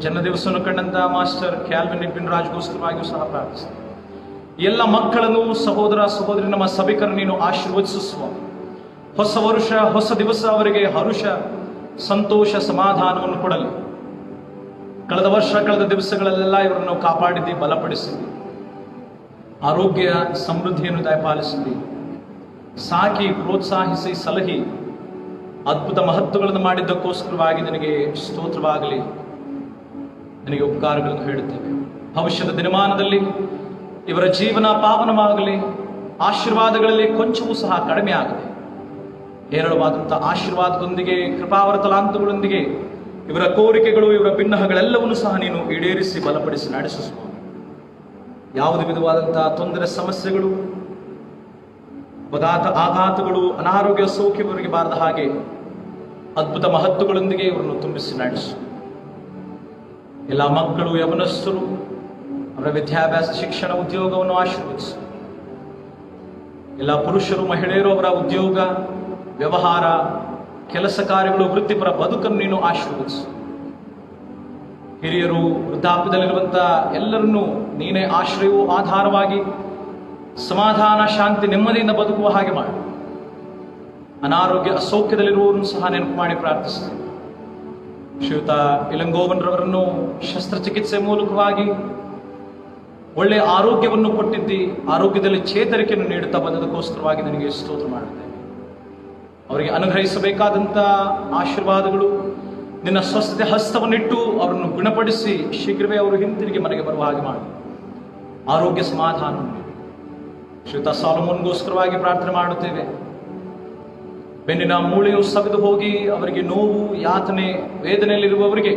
ಜನ್ಮ ದಿವಸವನ್ನು ಕಂಡಂತ ಮಾಸ್ಟರ್ ಕ್ಯಾಲ್ವಿನ್ ಇಬ್ಬಿನ್ ರಾಜ್ಗೋಸ್ಕರವಾಗಿಯೂ ಸಹ ಪ್ರಾರ್ಥಿಸ್ತಾರೆ. ಎಲ್ಲ ಮಕ್ಕಳನ್ನು ಸಹೋದರ ಸಹೋದರಿ ನಮ್ಮ ಸಭಿಕರು ನೀನು ಆಶೀರ್ವದಿಸುವ. ಹೊಸ ವರುಷ, ಹೊಸ ದಿವಸ ಅವರಿಗೆ ಹರುಷ, ಸಂತೋಷ, ಸಮಾಧಾನವನ್ನು ಕೊಡಲಿ. ಕಳೆದ ವರ್ಷ, ಕಳೆದ ದಿವಸಗಳಲ್ಲೆಲ್ಲ ಇವರನ್ನು ಕಾಪಾಡಿದ್ದಿ, ಬಲಪಡಿಸಿದ್ದಿ, ಆರೋಗ್ಯ ಸಮೃದ್ಧಿಯನ್ನು ದಯಪಾಲಿಸಿದ್ದಿ, ಸಾಕಿ ಪ್ರೋತ್ಸಾಹಿಸಿ ಸಲಹಿ ಅದ್ಭುತ ಮಹತ್ವಗಳನ್ನು ಮಾಡಿದ್ದಕ್ಕೋಸ್ಕರವಾಗಿ ನಿನಗೆ ಸ್ತೋತ್ರವಾಗಲಿ, ನಿನಗೆ ಉಪಕಾರಗಳನ್ನು ಹೇಳುತ್ತೇವೆ. ಭವಿಷ್ಯದ ದಿನಮಾನದಲ್ಲಿ ಇವರ ಜೀವನ ಪಾವನವಾಗಲಿ, ಆಶೀರ್ವಾದಗಳಲ್ಲಿ ಕೊಂಚವೂ ಸಹ ಕಡಿಮೆ ಆಗಲಿ. ಹೇರಳವಾದಂಥ ಆಶೀರ್ವಾದದೊಂದಿಗೆ, ಕೃಪಾವರ ತಲಾಂತಗಳೊಂದಿಗೆ ಇವರ ಕೋರಿಕೆಗಳು, ಇವರ ಭಿನ್ನಹಗಳೆಲ್ಲವನ್ನೂ ಸಹ ನೀನು ಈಡೇರಿಸಿ ಬಲಪಡಿಸಿ ನಡೆಸುವ. ಯಾವುದೇ ವಿಧವಾದಂತಹ ತೊಂದರೆ, ಸಮಸ್ಯೆಗಳು, ಆಘಾತಗಳು, ಅನಾರೋಗ್ಯ ಸೌಖ್ಯವರಿಗೆ ಬಾರದ ಹಾಗೆ ಅದ್ಭುತ ಮಹತ್ವಗಳೊಂದಿಗೆ ಇವರನ್ನು ತುಂಬಿಸಿ ನಡೆಸು. ಎಲ್ಲ ಮಕ್ಕಳು, ಯವನಸ್ಥರು, ಅವರ ವಿದ್ಯಾಭ್ಯಾಸ, ಶಿಕ್ಷಣ, ಉದ್ಯೋಗವನ್ನು ಆಶೀರ್ವದಿಸು. ಎಲ್ಲ ಪುರುಷರು, ಮಹಿಳೆಯರು ಅವರ ಉದ್ಯೋಗ, ವ್ಯವಹಾರ, ಕೆಲಸ ಕಾರ್ಯಗಳು, ವೃತ್ತಿಪರ ಬದುಕನ್ನು ನೀನು ಆಶೀರ್ವದಿಸು. ಹಿರಿಯರು, ವೃದ್ಧಾಪ್ಯದಲ್ಲಿರುವಂಥ ಎಲ್ಲರನ್ನೂ ನೀನೇ ಆಶ್ರಯವೂ ಆಧಾರವಾಗಿ ಸಮಾಧಾನ, ಶಾಂತಿ, ನೆಮ್ಮದಿಯಿಂದ ಬದುಕುವ ಹಾಗೆ ಮಾಡಿ. ಅನಾರೋಗ್ಯ, ಅಸೌಖ್ಯದಲ್ಲಿರುವವರನ್ನು ಸಹ ನೆನಪು ಮಾಡಿ ಪ್ರಾರ್ಥಿಸ್ತೇವೆ. ಶ್ರೀಯುತ ಇಲಂಗೋವನ್ರವರನ್ನು ಶಸ್ತ್ರಚಿಕಿತ್ಸೆ ಮೂಲಕವಾಗಿ ಒಳ್ಳೆಯ ಆರೋಗ್ಯವನ್ನು ಕೊಟ್ಟಿದ್ದಿ, ಆರೋಗ್ಯದಲ್ಲಿ ಚೇತರಿಕೆಯನ್ನು ನೀಡುತ್ತಾ ಬಂದದಕ್ಕೋಸ್ಕರವಾಗಿ ನನಗೆ ಸ್ತೋತ್ರ ಮಾಡುತ್ತೇವೆ. ಅವರಿಗೆ ಅನುಗ್ರಹಿಸಬೇಕಾದಂಥ ಆಶೀರ್ವಾದಗಳು, ನಿನ್ನ ಸ್ವಸ್ಥತೆ ಹಸ್ತವನ್ನಿಟ್ಟು ಅವರನ್ನು ಗುಣಪಡಿಸಿ ಶೀಘ್ರವೇ ಅವರು ಹಿಂತಿರುಗಿ ಮನೆಗೆ ಬರುವ ಹಾಗೆ ಮಾಡಿ ಆರೋಗ್ಯ ಸಮಾಧಾನ. ಶ್ರೀಯುತ ಸಾಲಮೋನ್ಗೋಸ್ಕರವಾಗಿ ಪ್ರಾರ್ಥನೆ ಮಾಡುತ್ತೇವೆ. ಬೆನ್ನಿನ ಮೂಳೆಯು ಸವಿದು ಹೋಗಿ ಅವರಿಗೆ ನೋವು, ಯಾತನೆ, ವೇದನೆಯಲ್ಲಿರುವವರಿಗೆ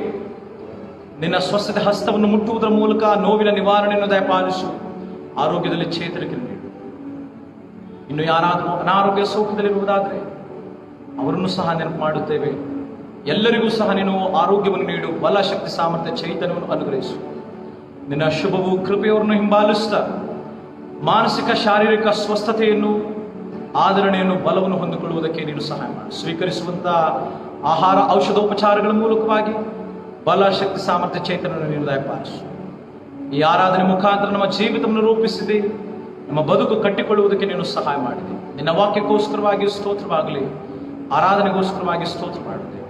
ನಿನ್ನ ಸ್ವಸ್ಥತೆ ಹಸ್ತವನ್ನು ಮುಟ್ಟುವುದರ ಮೂಲಕ ನೋವಿನ ನಿವಾರಣೆಯನ್ನು ದಯಪಾಲಿಸು, ಆರೋಗ್ಯದಲ್ಲಿ ಚೇತರಿಕೆ ನೀಡು. ಇನ್ನು ಯಾರಾದರೂ ಅನಾರೋಗ್ಯ ಸೌಖ್ಯದಲ್ಲಿರುವುದಾದರೆ ಅವರನ್ನು ಸಹ ನೆನಪು ಮಾಡುತ್ತೇವೆ. ಎಲ್ಲರಿಗೂ ಸಹ ನೀನು ಆರೋಗ್ಯವನ್ನು ನೀಡು, ಬಲ, ಶಕ್ತಿ, ಸಾಮರ್ಥ್ಯ, ಚೈತನ್ಯವನ್ನು ಅನುಗ್ರಹಿಸು. ನಿನ್ನ ಶುಭವು ಕೃಪೆಯವರನ್ನು ಹಿಂಬಾಲಿಸುತ್ತಾ ಮಾನಸಿಕ, ಶಾರೀರಿಕ ಸ್ವಸ್ಥತೆಯನ್ನು, ಆದರಣೆಯನ್ನು, ಬಲವನ್ನು ಹೊಂದಿಕೊಳ್ಳುವುದಕ್ಕೆ ನೀನು ಸಹಾಯ ಮಾಡು. ಸ್ವೀಕರಿಸುವಂಥ ಆಹಾರ, ಔಷಧೋಪಚಾರಗಳ ಮೂಲಕವಾಗಿ ಬಲ, ಶಕ್ತಿ, ಸಾಮರ್ಥ್ಯ, ಚೈತನ್ಯವನ್ನು ನೀನು ದಯಪಾಲಿಸು. ಈ ಆರಾಧನೆ ಮುಖಾಂತರ ನಮ್ಮ ಜೀವಿತವನ್ನು ರೂಪಿಸಿದೆ, ನಮ್ಮ ಬದುಕು ಕಟ್ಟಿಕೊಳ್ಳುವುದಕ್ಕೆ ನೀನು ಸಹಾಯ ಮಾಡಿದೆ. ನಿನ್ನ ವಾಕ್ಯಕ್ಕೋಸ್ಕರವಾಗಿ ಸ್ತೋತ್ರವಾಗಲಿ, ಆರಾಧನೆಗೋಸ್ಕರವಾಗಿ ಸ್ತೋತ್ರ ಮಾಡುತ್ತೇವೆ.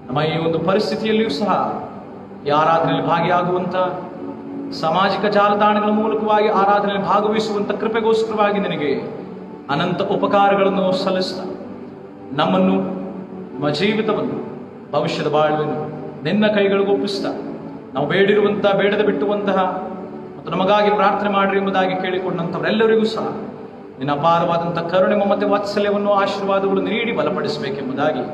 ನಮ್ಮ ಈ ಒಂದು ಪರಿಸ್ಥಿತಿಯಲ್ಲಿಯೂ ಸಹ ಈ ಆರಾಧನೆಯಲ್ಲಿ ಭಾಗಿಯಾಗುವಂಥ, ಸಾಮಾಜಿಕ ಜಾಲತಾಣಗಳ ಮೂಲಕವಾಗಿ ಆರಾಧನೆಯಲ್ಲಿ ಭಾಗವಹಿಸುವಂಥ ಕೃಪೆಗೋಸ್ಕರವಾಗಿ ನಿನಗೆ ಅನಂತ ಉಪಕಾರಗಳನ್ನು ಸಲ್ಲಿಸ್ತಾ ನಮ್ಮನ್ನು, ನಮ್ಮ ಜೀವಿತವನ್ನು, ಭವಿಷ್ಯದ ಬಾಳುವನ್ನು ನಿನ್ನ ಕೈಗಳಿಗೆ ಒಪ್ಪಿಸ್ತಾ ನಾವು ಬೇಡಿರುವಂಥ, ಬೇಡದೆ ಬಿಟ್ಟುವಂತಹ ಮತ್ತು ನಮಗಾಗಿ ಪ್ರಾರ್ಥನೆ ಮಾಡಿರಿ ಎಂಬುದಾಗಿ ಕೇಳಿಕೊಂಡಂಥವರೆಲ್ಲರಿಗೂ ಸಹ ನಿನ್ನ ಅಪಾರವಾದಂಥ ಕರುಣೆ, ಮಮತೆ, ವಾತ್ಸಲ್ಯವನ್ನು, ಆಶೀರ್ವಾದಗಳು ನೀಡಿ ಬಲಪಡಿಸಬೇಕೆಂಬುದಾಗಿ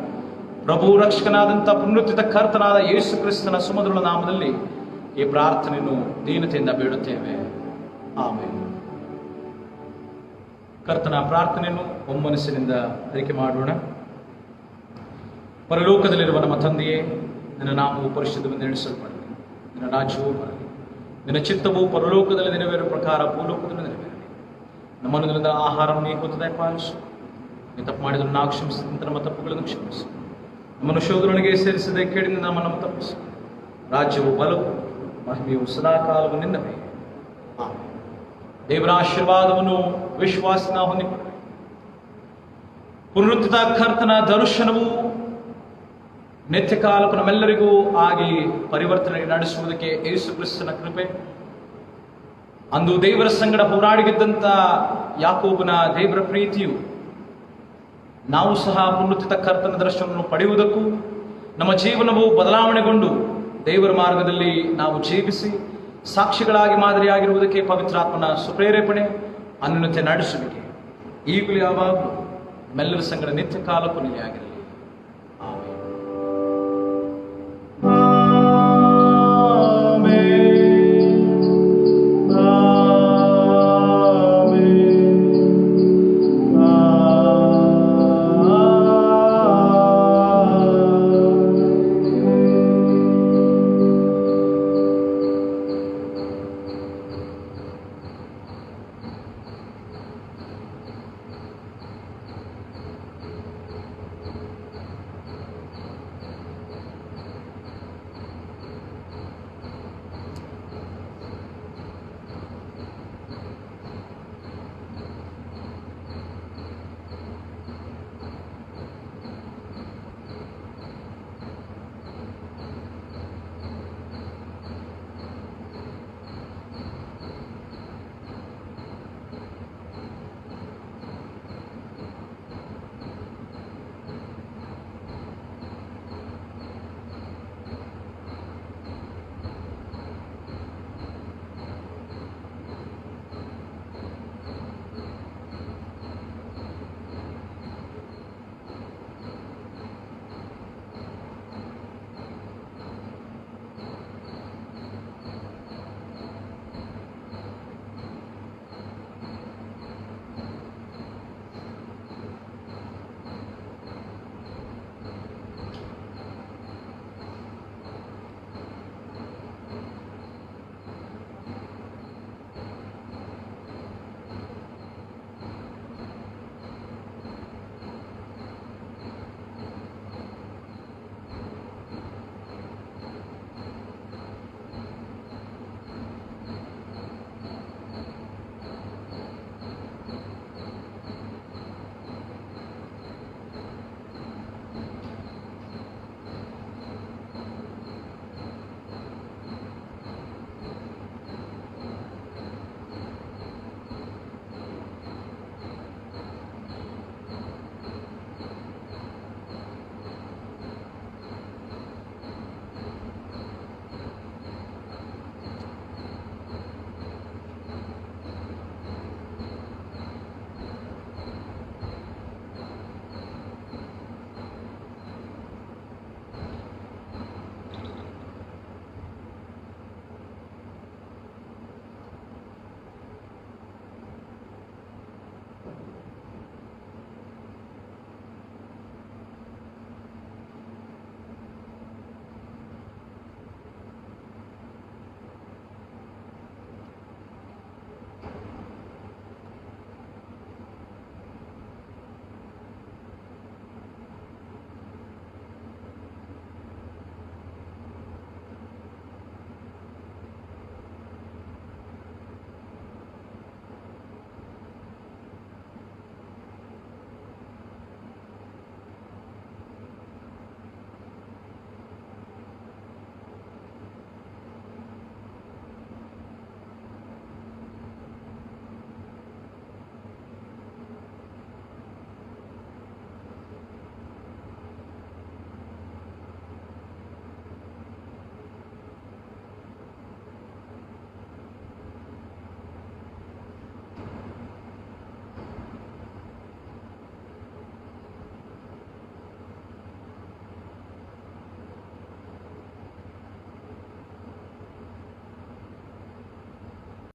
ಪ್ರಭು ರಕ್ಷಕನಾದಂಥ ಪುನರುತ್ಥಿತ ಕರ್ತನಾದ ಯೇಸು ಕ್ರಿಸ್ತನ ಸುಮಧುರ ನಾಮದಲ್ಲಿ ಈ ಪ್ರಾರ್ಥನೆಯನ್ನು ದೀನತೆಯಿಂದ ಬೇಡುತ್ತೇವೆ. ಆಮೇಲೆ ಕರ್ತನ ಪ್ರಾರ್ಥನೆಯನ್ನು ಒಮ್ಮನಸ್ಸಿನಿಂದ ಅರಿಕೆ ಮಾಡೋಣ. ಪರಲೋಕದಲ್ಲಿರುವ ನಮ್ಮ ತಂದೆಯೇ, ನಿನ್ನ ನಾಮವು ಪರಿಶುದ್ಧವೆಂದು ಎಣಿಸಲ್ಪಡಲಿ, ನಿನ್ನ ರಾಜ್ಯವು ಬರಲಿ, ನಿನ್ನ ಚಿತ್ತವು ಪರಲೋಕದಲ್ಲಿ ನೆರವೇರುವ ಪ್ರಕಾರ ಭೂಲೋಕದಲ್ಲಿ ನೆರವೇರಲಿ. ನಮ್ಮನ್ನಿಂದ ಆಹಾರವನ್ನು ನೀನು ಹೊತ್ತದಾಗಿ ಪಾಲಿಸು. ನೀವು ತಪ್ಪು ಮಾಡಿದ್ರು ನಾವು ಕ್ಷಮಿಸಿದಂತೆ ನಮ್ಮ ತಪ್ಪುಗಳನ್ನು ಕ್ಷಮಿಸು. ನಮ್ಮನ್ನು ಶೋಧನೆಗೆ ಸೇರಿಸದೆ ಕೇಳಿದ ನಮ್ಮನ್ನು ತಪ್ಪಿಸು. ರಾಜ್ಯವು ಬಲವು ಮಹಿಮೆಯು ಸದಾಕಾಲವು ನಿನ್ನವೇ. ದೇವರ ಆಶೀರ್ವಾದವನ್ನು ವಿಶ್ವಾಸನ ಹೊಂದಿಕೊಳ್ಳಿ. ಪುನರುತ್ಥಿತ ಕರ್ತನ ದರ್ಶನವು ನಿತ್ಯ ಕಾಲಕ್ಕೂ ನಮ್ಮೆಲ್ಲರಿಗೂ ಆಗಿ ಪರಿವರ್ತನೆ ನಡೆಸುವುದಕ್ಕೆ ಯೇಸು ಕ್ರಿಸ್ತನ ಕೃಪೆ, ಅಂದು ದೇವರ ಸಂಗಡ ಹೋರಾಡಿಗಿದ್ದಂಥ ಯಾಕೋಬನ ದೇವರ ಪ್ರೀತಿಯು ನಾವು ಸಹ ಪುನರುತ್ಥಿತ ಕರ್ತನ ದರ್ಶನವನ್ನು ಪಡೆಯುವುದಕ್ಕೂ ನಮ್ಮ ಜೀವನವು ಬದಲಾವಣೆಗೊಂಡು ದೇವರ ಮಾರ್ಗದಲ್ಲಿ ನಾವು ಜೀವಿಸಿ ಸಾಕ್ಷಿಗಳಾಗಿ ಮಾದರಿಯಾಗಿರುವುದಕ್ಕೆ ಪವಿತ್ರಾತ್ಮನ ಸುಪ್ರೇರೇಪಣೆ ಅನ್ಯೋನ್ಯತೆ ನಡೆಸುವಿಕೆ ಈಗಲೂ ಯಾವಾಗಲೂ ನಮ್ಮೆಲ್ಲರ ಸಂಗಡ ನಿತ್ಯ ಕಾಲಕ್ಕೂ ನಿಲೆಯಾಗಿದೆ.